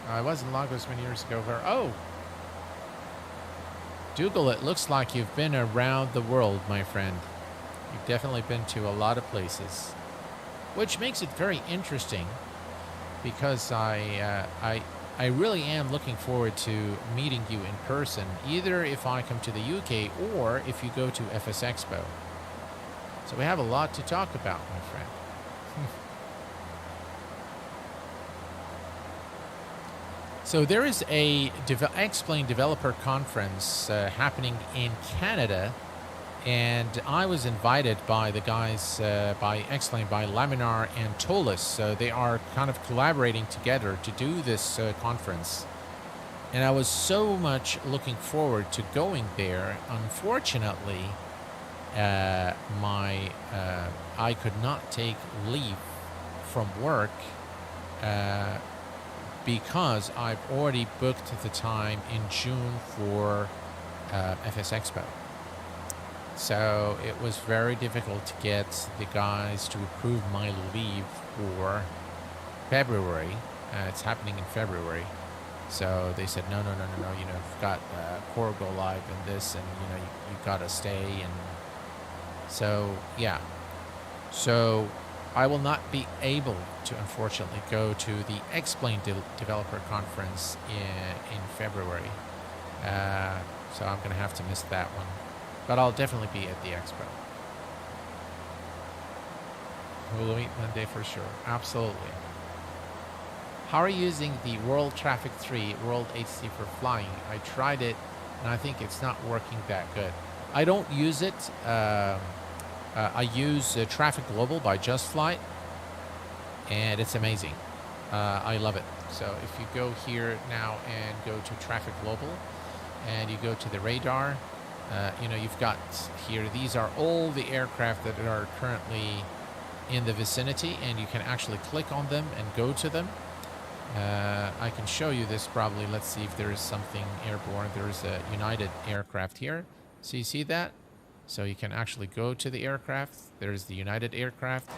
I was in Lagos many years ago. Oh! Dougal, it looks like you've been around the world, my friend. You've definitely been to a lot of places. Which makes it very interesting, because I really am looking forward to meeting you in person, either if I come to the UK or if you go to FS Expo. So we have a lot to talk about, my friend. So there is a X-Plane developer conference happening in Canada, and I was invited by the guys by X-Plane, by Laminar and Tolis. So they are kind of collaborating together to do this conference. And I was so much looking forward to going there. Unfortunately, I could not take leave from work because I've already booked the time in June for FS Expo. So it was very difficult to get the guys to approve my leave for February. It's happening in February. So they said, no, you know, you've got core go live and this, and, you know, you've got to stay. And so, yeah. So I will not be able to, unfortunately, go to the X-Plane developer conference in February. So I'm going to have to miss that one. But I'll definitely be at the expo. We'll meet Monday for sure. Absolutely. How are you using the World Traffic 3 World HC for flying? I tried it, and I think it's not working that good. I don't use it. I use Traffic Global by Just Flight, and it's amazing. I love it. So if you go here now and go to Traffic Global, and you go to the radar, you know, you've got here, these are all the aircraft that are currently in the vicinity, and you can actually click on them and go to them. I can show you this probably. Let's see if there is something airborne. There's a United aircraft here. So you see that? So you can actually go to the aircraft. There's the United aircraft.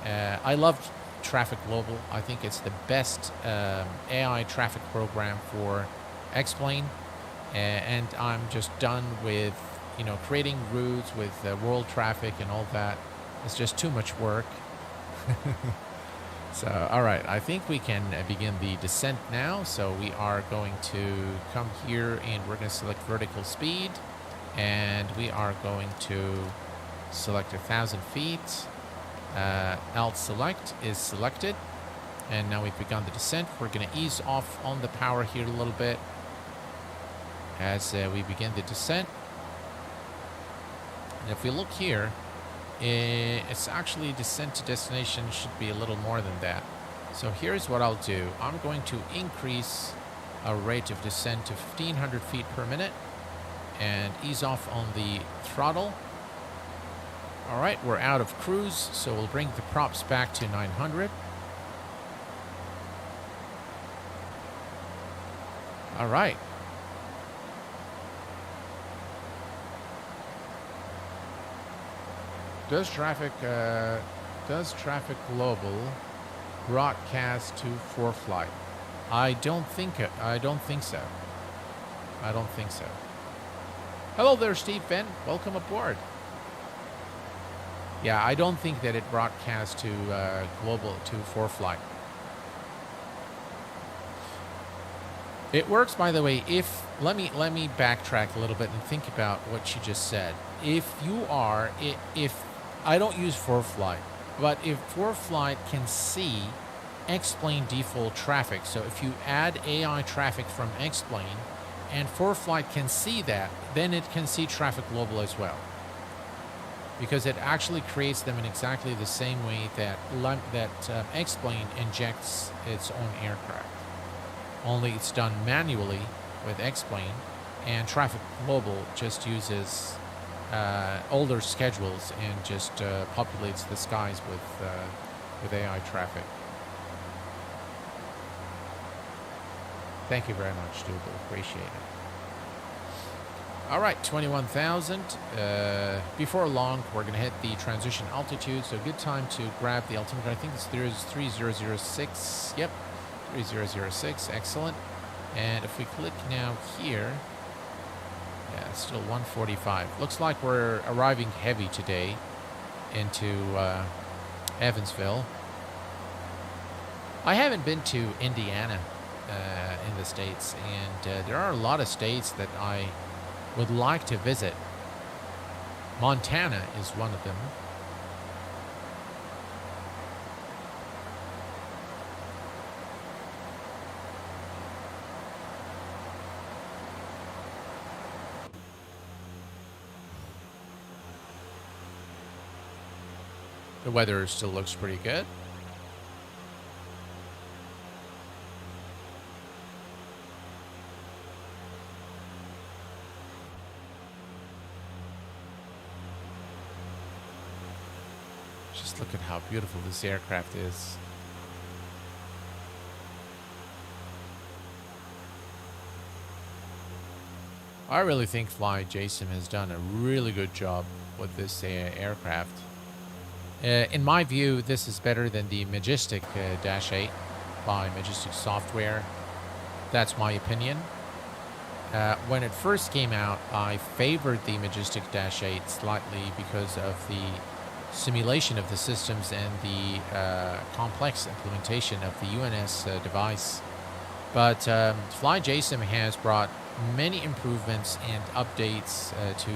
I love Traffic Global. I think it's the best AI traffic program for X-Plane. And I'm just done with, you know, creating routes with world traffic and all that. It's just too much work. So, all right, I think we can begin the descent now. So we are going to come here, and we're going to select vertical speed, and we are going to select 1,000 feet. Alt select is selected, and now we've begun the descent. We're going to ease off on the power here a little bit as we begin the descent. And if we look here, it's actually descent to destination should be a little more than that. So here's what I'll do. I'm going to increase our rate of descent to 1,500 feet per minute and ease off on the throttle. All right, we're out of cruise, so we'll bring the props back to 900. All right. Does Traffic Global broadcast to ForeFlight? I don't think so. I don't think so. Hello there, Steve Fenn. Welcome aboard. Yeah, I don't think that it broadcasts to ForeFlight. It works, by the way, if let me backtrack a little bit and think about what you just said. If I don't use ForeFlight, but if ForeFlight can see X-Plane default traffic, so if you add AI traffic from X-Plane and ForeFlight can see that, then it can see Traffic Global as well. Because it actually creates them in exactly the same way that X-Plane injects its own aircraft. Only it's done manually with X-Plane, and Traffic Global just uses older schedules and just populates the skies with AI traffic. Thank you very much, Dougal. Appreciate it. All right, 21,000. Before long, we're going to hit the transition altitude, so good time to grab the altimeter. I think it's 3006. Yep, 3006. Excellent. And if we click now here, yeah, it's still 145. Looks like we're arriving heavy today into Evansville. I haven't been to Indiana in the States, and there are a lot of states that I would like to visit. Montana is one of them. The weather still looks pretty good. Just look at how beautiful this aircraft is. I really think FlyJSim has done a really good job with this aircraft. In my view, this is better than the Majestic Dash 8 by Majestic Software. That's my opinion. When it first came out, I favored the Majestic Dash 8 slightly because of the simulation of the systems and the complex implementation of the UNS device. But FlyJSim has brought many improvements and updates to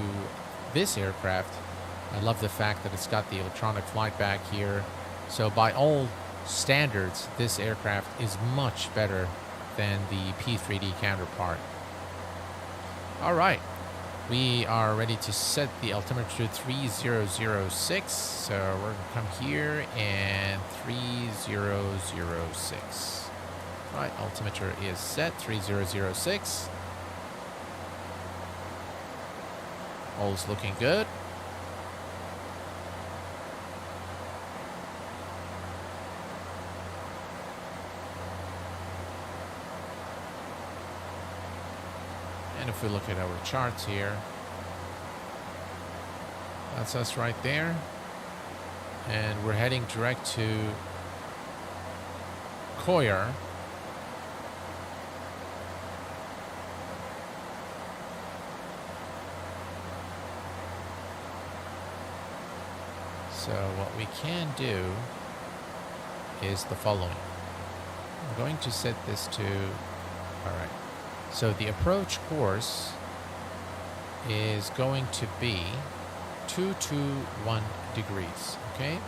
this aircraft. I love the fact that it's got the electronic flight back here. So by all standards, this aircraft is much better than the P3D counterpart. All right. We are ready to set the altimeter to 3006. So we're going to come here and 3006. All right, altimeter is set, 3006. All's looking good. And if we look at our charts here, that's us right there. And we're heading direct to Coyer. So what we can do is the following. I'm going to set this to, all right. So the approach course is going to be 221 degrees, okay?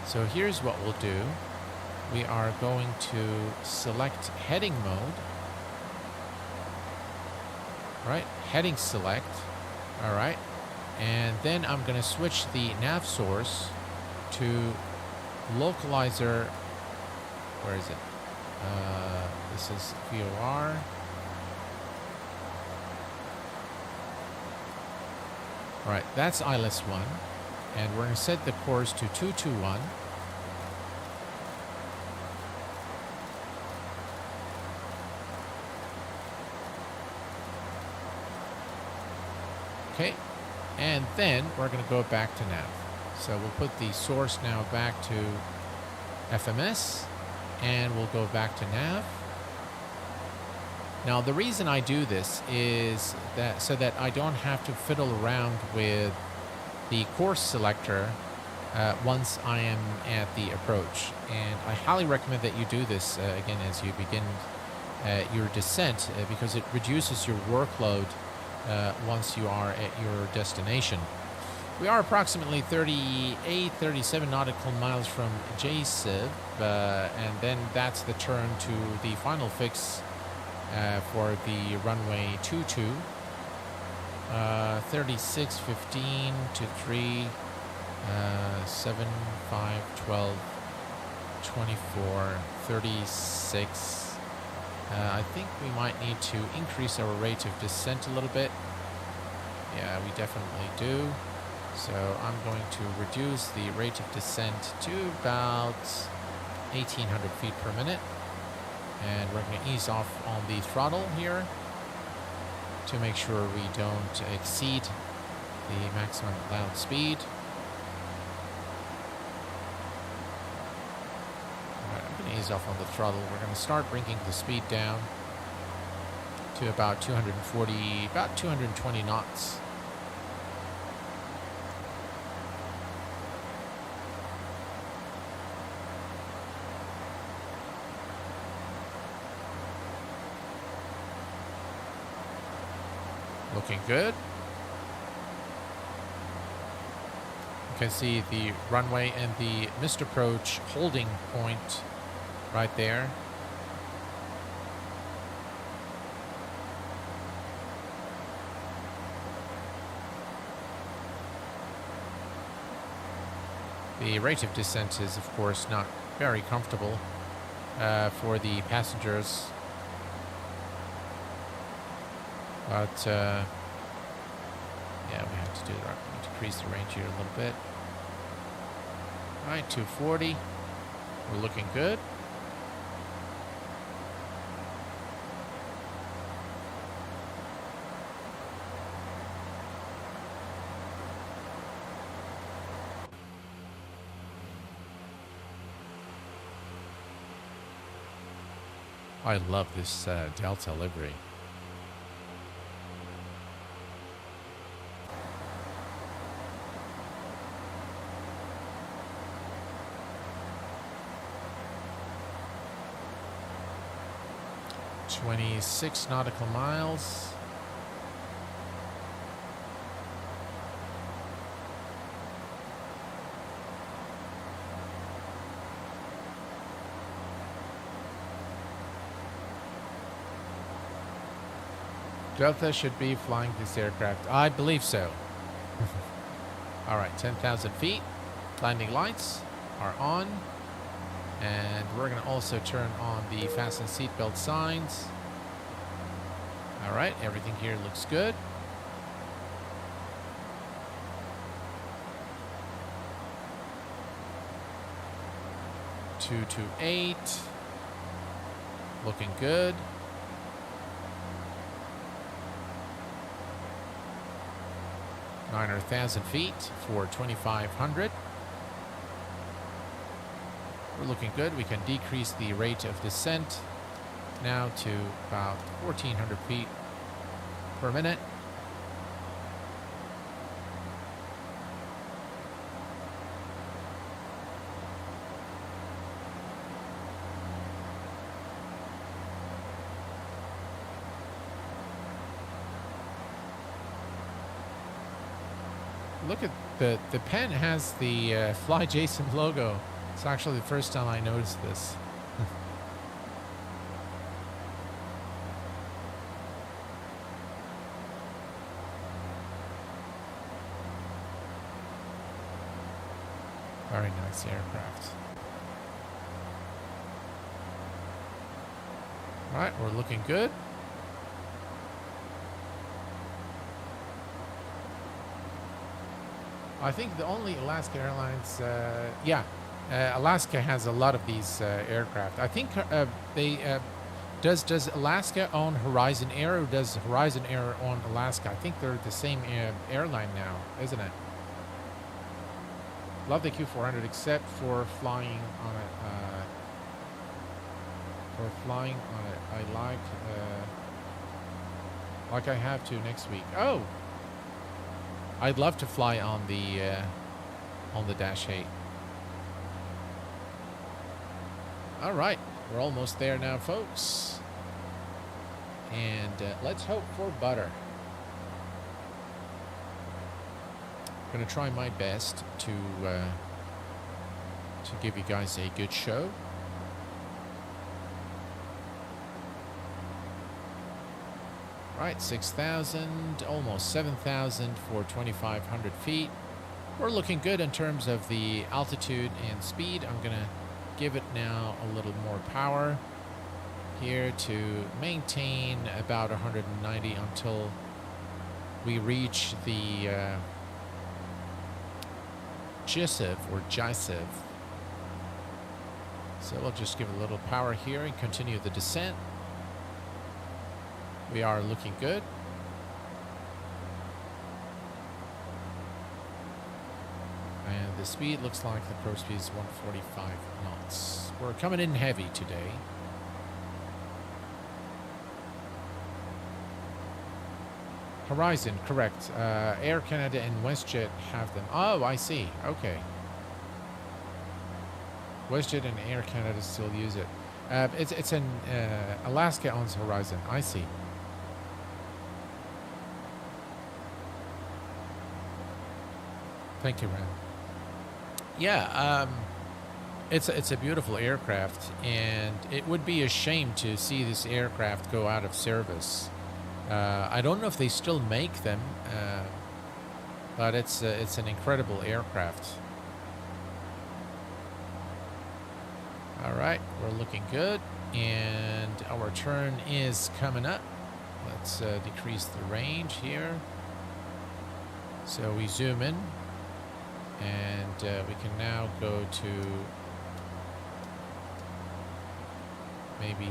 So here's what we'll do. We are going to select heading mode, right? Heading select, all right? And then I'm going to switch the nav source to localizer Where is it? This is VOR. All right, that's ILS 1. And we're going to set the course to 221. Okay, and then we're going to go back to nav. So we'll put the source now back to FMS, and we'll go back to nav. Now, the reason I do this is that so that I don't have to fiddle around with the course selector once I am at the approach. And I highly recommend that you do this, again, as you begin your descent, because it reduces your workload once you are at your destination. We are approximately 38, 37 nautical miles from JSIM, and then that's the turn to the final fix for the runway 22. 36, 15 to 3, 7, 5, 12, 24, 36. I think we might need to increase our rate of descent a little bit. Yeah, we definitely do. So I'm going to reduce the rate of descent to about 1,800 feet per minute. And we're going to ease off on the throttle here to make sure we don't exceed the maximum allowed speed. All right, I'm going to ease off on the throttle. We're going to start bringing the speed down to about 240, about 220 knots. Looking good. You can see the runway and the missed approach holding point right there. The rate of descent is, of course, not very comfortable for the passengers. But, yeah, we have to do that. We decrease the range here a little bit. All right, 240. We're looking good. I love this Delta livery. .26 nautical miles. Delta should be flying this aircraft. I believe so. All right, 10,000 feet. Landing lights are on. And we're going to also turn on the fasten seatbelt signs. All right, everything here looks good. Two to 8. Looking good. Nine thousand feet for 2,500. We're looking good. We can decrease the rate of descent now to about 1,400 feet per minute. Look at the pen has the FlyJSim logo. It's actually the first time I noticed this. Very nice aircraft. All right, we're looking good. I think the only Alaska Airlines, Alaska has a lot of these aircraft. I think does Alaska own Horizon Air, or does Horizon Air own Alaska? I think they're the same airline now, isn't it? Love the Q400 except for flying on it. I like I have to next week. Oh, I'd love to fly on the Dash 8. All right, we're almost there now, folks. And let's hope for butter. I'm gonna try my best to give you guys a good show. Right, 6,000, almost 7,000 for 2,500 feet. We're looking good in terms of the altitude and speed. I'm gonna give it now a little more power here to maintain about 190 until we reach the JSIV or JSIV. So we'll just give it a little power here and continue the descent. We are looking good. And the speed looks like the pro speed is 145 knots. We're coming in heavy today. Horizon, correct. Air Canada and WestJet have them. Oh, I see. Okay. WestJet and Air Canada still use it. It's an Alaska owns Horizon. I see. Thank you, Ram. Yeah, it's a beautiful aircraft, and it would be a shame to see this aircraft go out of service. I don't know if they still make them, but it's an incredible aircraft. All right, we're looking good, and our turn is coming up. Let's decrease the range here. So we zoom in. And we can now go to maybe,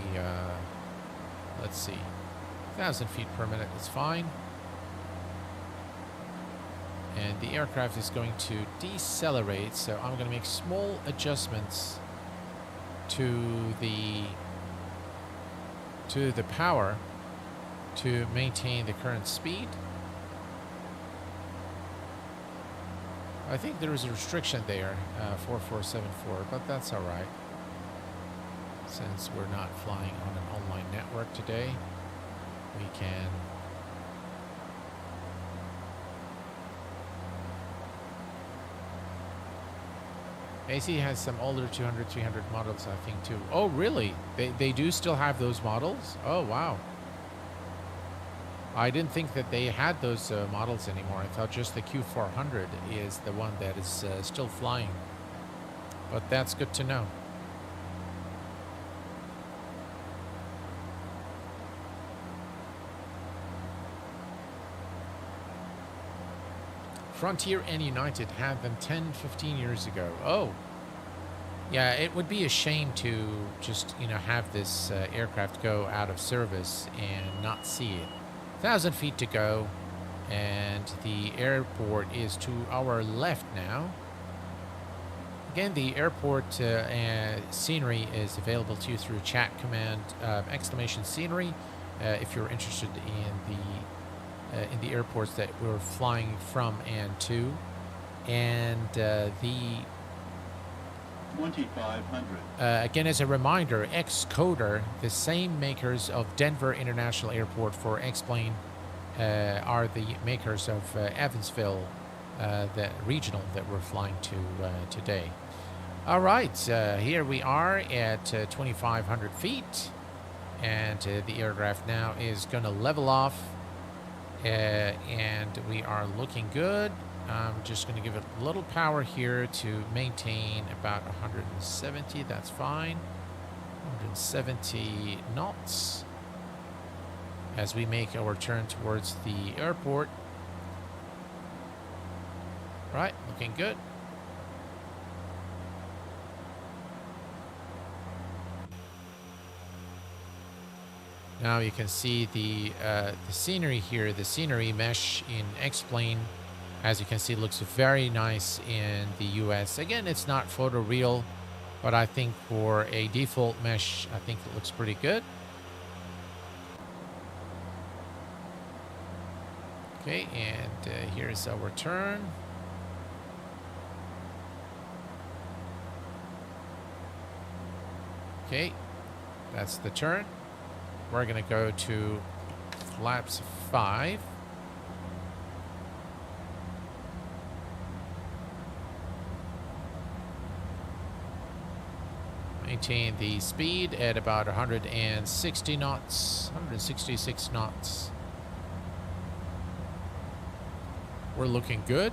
let's see, 1,000 feet per minute is fine. And the aircraft is going to decelerate, so I'm going to make small adjustments to the power to maintain the current speed. I think there is a restriction there, 4474, but that's all right. Since we're not flying on an online network today, we can AC has some older 200, 300 models, I think, too. Oh, really? They do still have those models? Oh, wow. I didn't think that they had those models anymore. I thought just the Q400 is the one that is still flying. But that's good to know. Frontier and United had them 10, 15 years ago. Oh. Yeah, it would be a shame to just, have this aircraft go out of service and not see it. 1,000 feet to go, and the airport is to our left now. Again, the airport scenery is available to you through chat command !scenery if you're interested in the airports that we're flying from and to. And the 2,500. Again, as a reminder, Xcoder, the same makers of Denver International Airport for X-Plane, are the makers of Evansville, the regional that we're flying to today. All right, here we are at 2,500 feet, and the aircraft now is going to level off, and we are looking good. I'm just going to give it a little power here to maintain about 170. That's fine. 170 knots as we make our turn towards the airport. Right, looking good. Now you can see the scenery here, the scenery mesh in X-Plane. As you can see, looks very nice in the US. Again, it's not photoreal, but I think for a default mesh, I think it looks pretty good. Okay, and here's our turn. Okay, that's the turn. We're going to go to flaps 5. Maintain the speed at about 160 knots, 166 knots. We're looking good.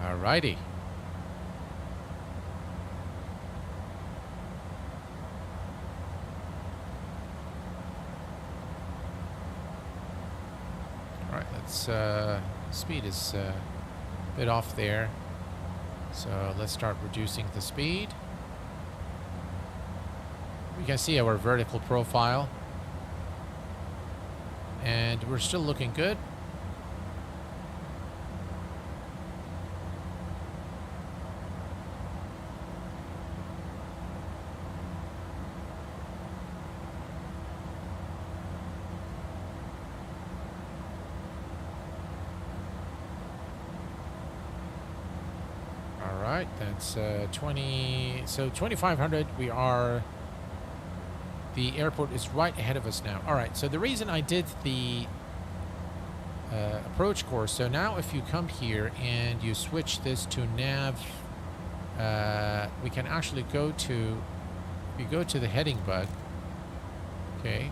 Alrighty. Alright, let's speed is a bit off there. So let's start reducing the speed. We can see our vertical profile. And we're still looking good. Alright, that's 20, so 2500, we are, the airport is right ahead of us now. Alright, so the reason I did the approach course, so now if you come here and you switch this to nav, we can actually go to, if you go to the heading bug, okay,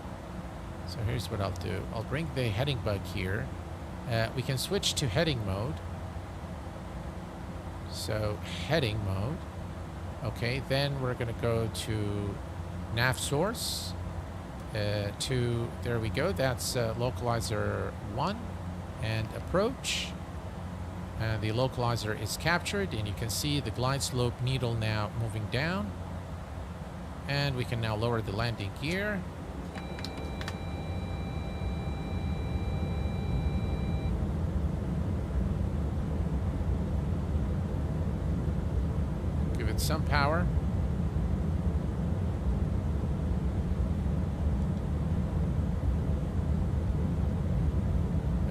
so here's what I'll do. I'll bring the heading bug here. We can switch to heading mode. So heading mode. Okay, then we're going to go to nav source. There we go. That's localizer 1 and approach. And the localizer is captured, and you can see the glide slope needle now moving down. And we can now lower the landing gear. Some power.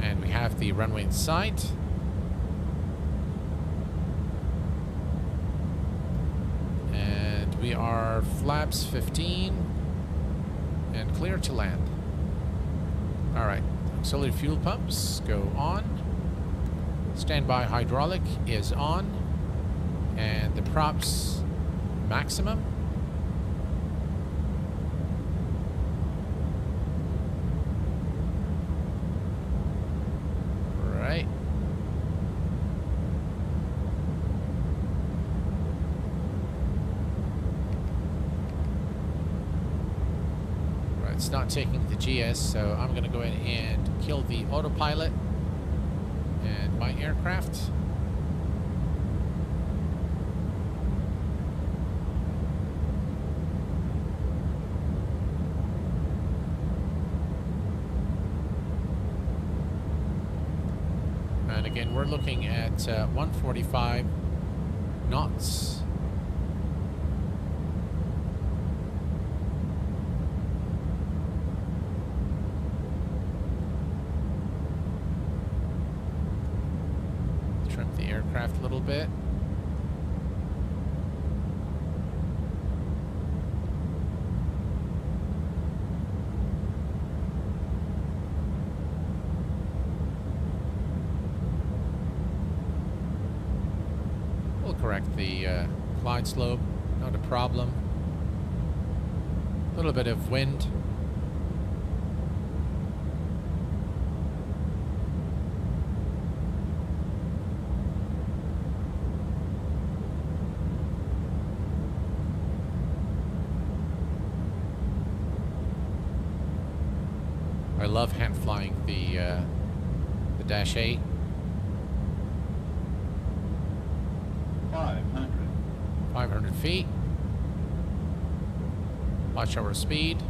And we have the runway in sight. And we are flaps 15 and clear to land. All right, auxiliary fuel pumps go on. Standby hydraulic is on. And the props maximum. Right. Right, it's not taking the GS, so I'm going to go ahead and kill the autopilot and my aircraft. And again, we're looking at 145 knots. Trim the aircraft a little bit. correct the glide slope. Not a problem. A little bit of wind. I love hand flying the Dash 8. 500. 500 feet. Watch our speed.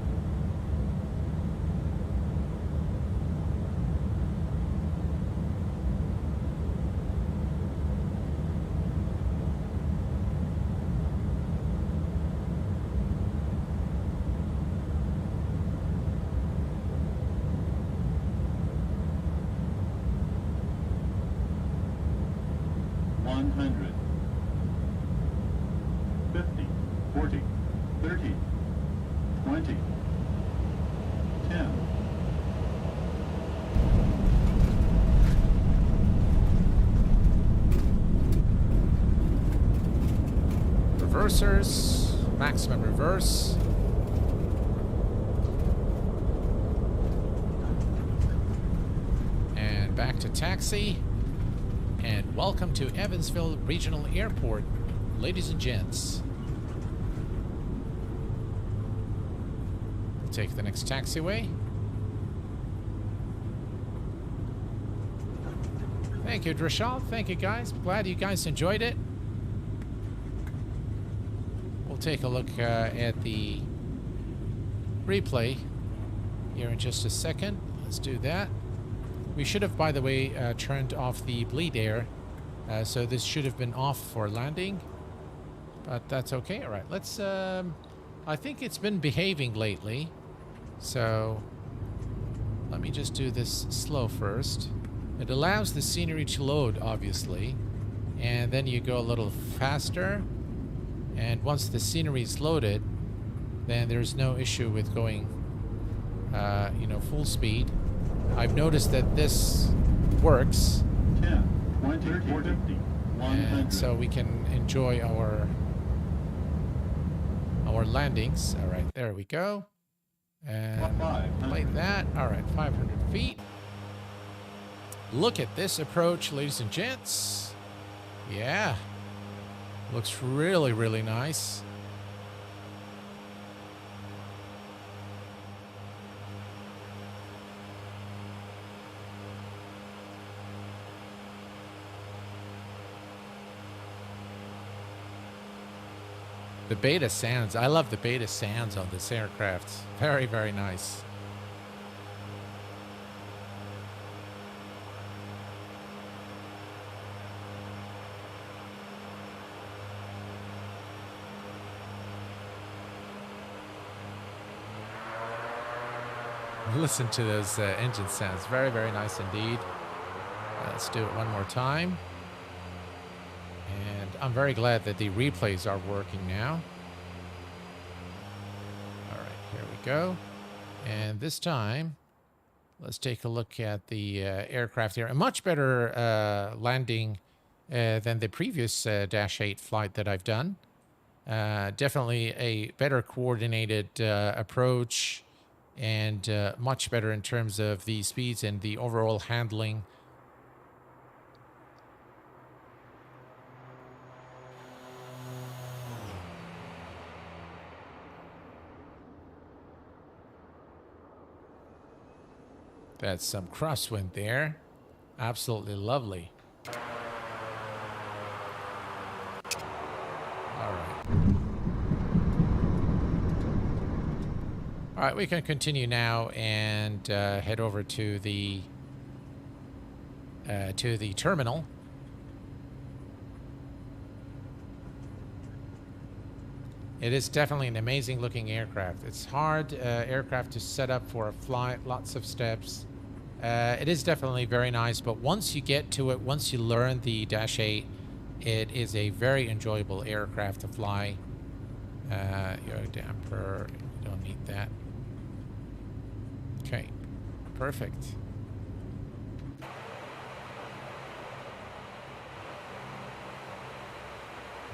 Reversers, maximum reverse. And back to taxi. And welcome to Evansville Regional Airport, ladies and gents. Take the next taxiway. Thank you, Drishal. Thank you, guys. Glad you guys enjoyed it. We'll take a look at the replay here in just a second. Let's do that. We should have, by the way, turned off the bleed air. So this should have been off for landing. But that's okay. All right, let's... I think it's been behaving lately. So let me just do this slow first. It allows the scenery to load, obviously. And then you go a little faster. And once the scenery is loaded, then there's no issue with going, you know, full speed. I've noticed that this works. 10, 20, 30, 50, 100. And so we can enjoy our landings. All right, there we go. And like that. All right, 500 feet. Look at this approach, ladies and gents. Yeah. Looks really, really nice. The beta sounds. I love the beta sounds on this aircraft. Very, very nice. Listen to those engine sounds. Very, very nice indeed. Let's do it one more time. And I'm very glad that the replays are working now. All right, here we go. And this time, let's take a look at the aircraft here. A much better landing than the previous Dash 8 flight that I've done. Definitely a better coordinated approach. And much better in terms of the speeds and the overall handling. That's some crosswind there. Absolutely lovely. All right. All right, we can continue now and head over to the terminal. It is definitely an amazing looking aircraft. It's hard aircraft to set up for a flight, lots of steps. It is definitely very nice, but once you get to it, once you learn the Dash 8, it is a very enjoyable aircraft to fly. Your damper, you don't need that. Okay, perfect.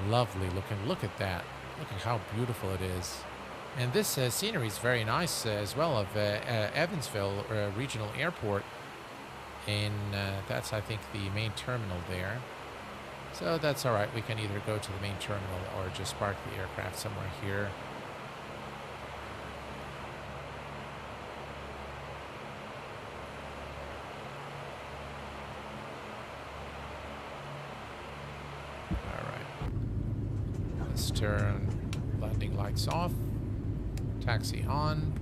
lovely looking. Look at that. Look at how beautiful it is. And this scenery is very nice as well of Evansville Regional Airport. And that's, I think, the main terminal there. So that's all right. We can either go to the main terminal or just park the aircraft somewhere here. All right. Let's turn landing lights off. Taxi on.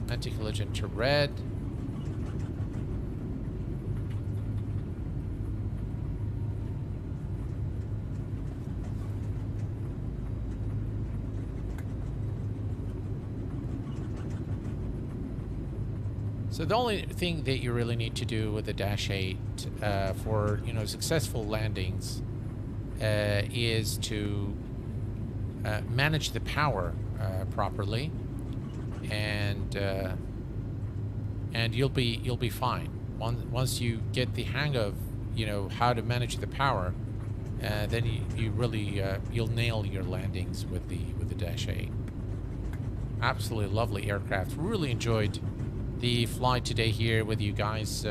Anti-collision to red. So the only thing that you really need to do with the Dash 8 for, you know, successful landings is to manage the power properly, and you'll be fine. Once you get the hang of, you know, how to manage the power, then you really you'll nail your landings with the Dash 8. Absolutely lovely aircraft. Really enjoyed the flight today here with you guys.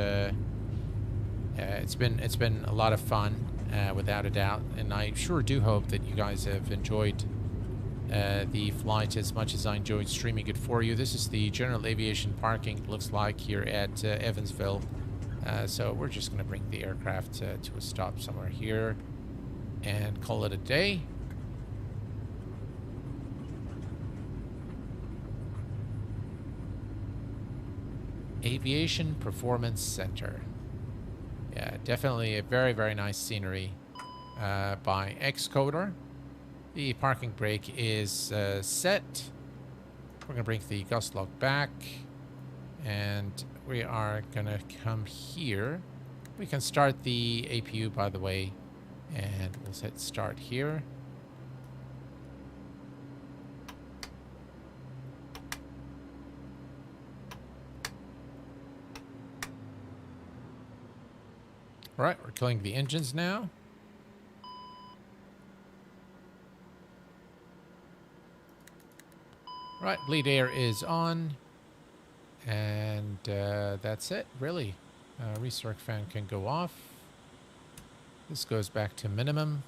It's been a lot of fun, without a doubt, and I sure do hope that you guys have enjoyed the flight as much as I enjoyed streaming it for you. This is the general aviation parking, it looks like, here at Evansville. So we're just going to bring the aircraft to a stop somewhere here and call it a day. Aviation Performance Center. Yeah, definitely a very, very nice scenery by Xcoder. The parking brake is set. We're going to bring the gust log back. And we are going to come here. We can start the APU, by the way. And we'll hit start here. All right, we're killing the engines now. All right, bleed air is on. And that's it, really. Recirc fan can go off. This goes back to minimum.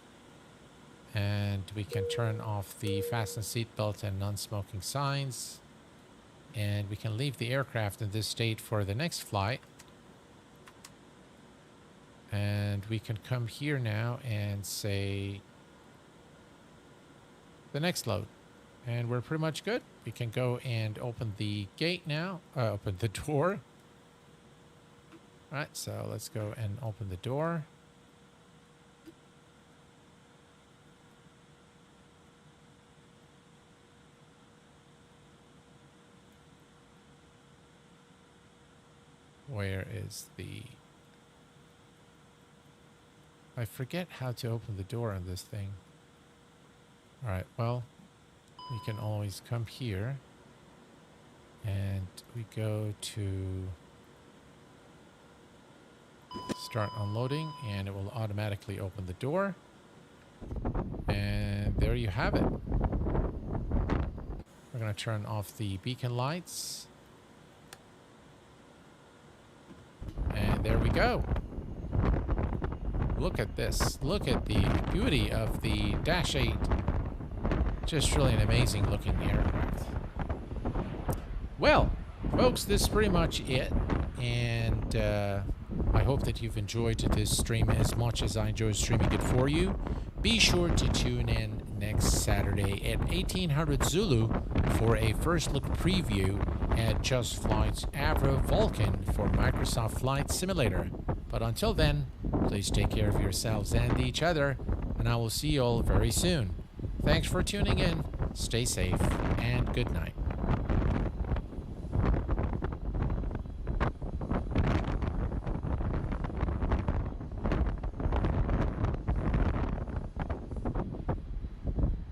And we can turn off the fasten seatbelt and non-smoking signs. And we can leave the aircraft in this state for the next flight. And we can come here now and say the next load. And we're pretty much good. We can go and open the gate now. Open the door. All right, so let's go and open the door. Where is the... I forget how to open the door on this thing. All right, well, we can always come here and we go to start unloading and it will automatically open the door. And there you have it. We're going to turn off the beacon lights. And there we go. Look at this. Look at the beauty of the Dash 8. Just really an amazing looking aircraft. Well, folks, this is pretty much it. And I hope that you've enjoyed this stream as much as I enjoyed streaming it for you. Be sure to tune in next Saturday at 1800 Zulu for a first look preview at Just Flight's Avro Vulcan for Microsoft Flight Simulator. But until then, please take care of yourselves and each other, and I will see you all very soon. Thanks for tuning in, stay safe, and good night.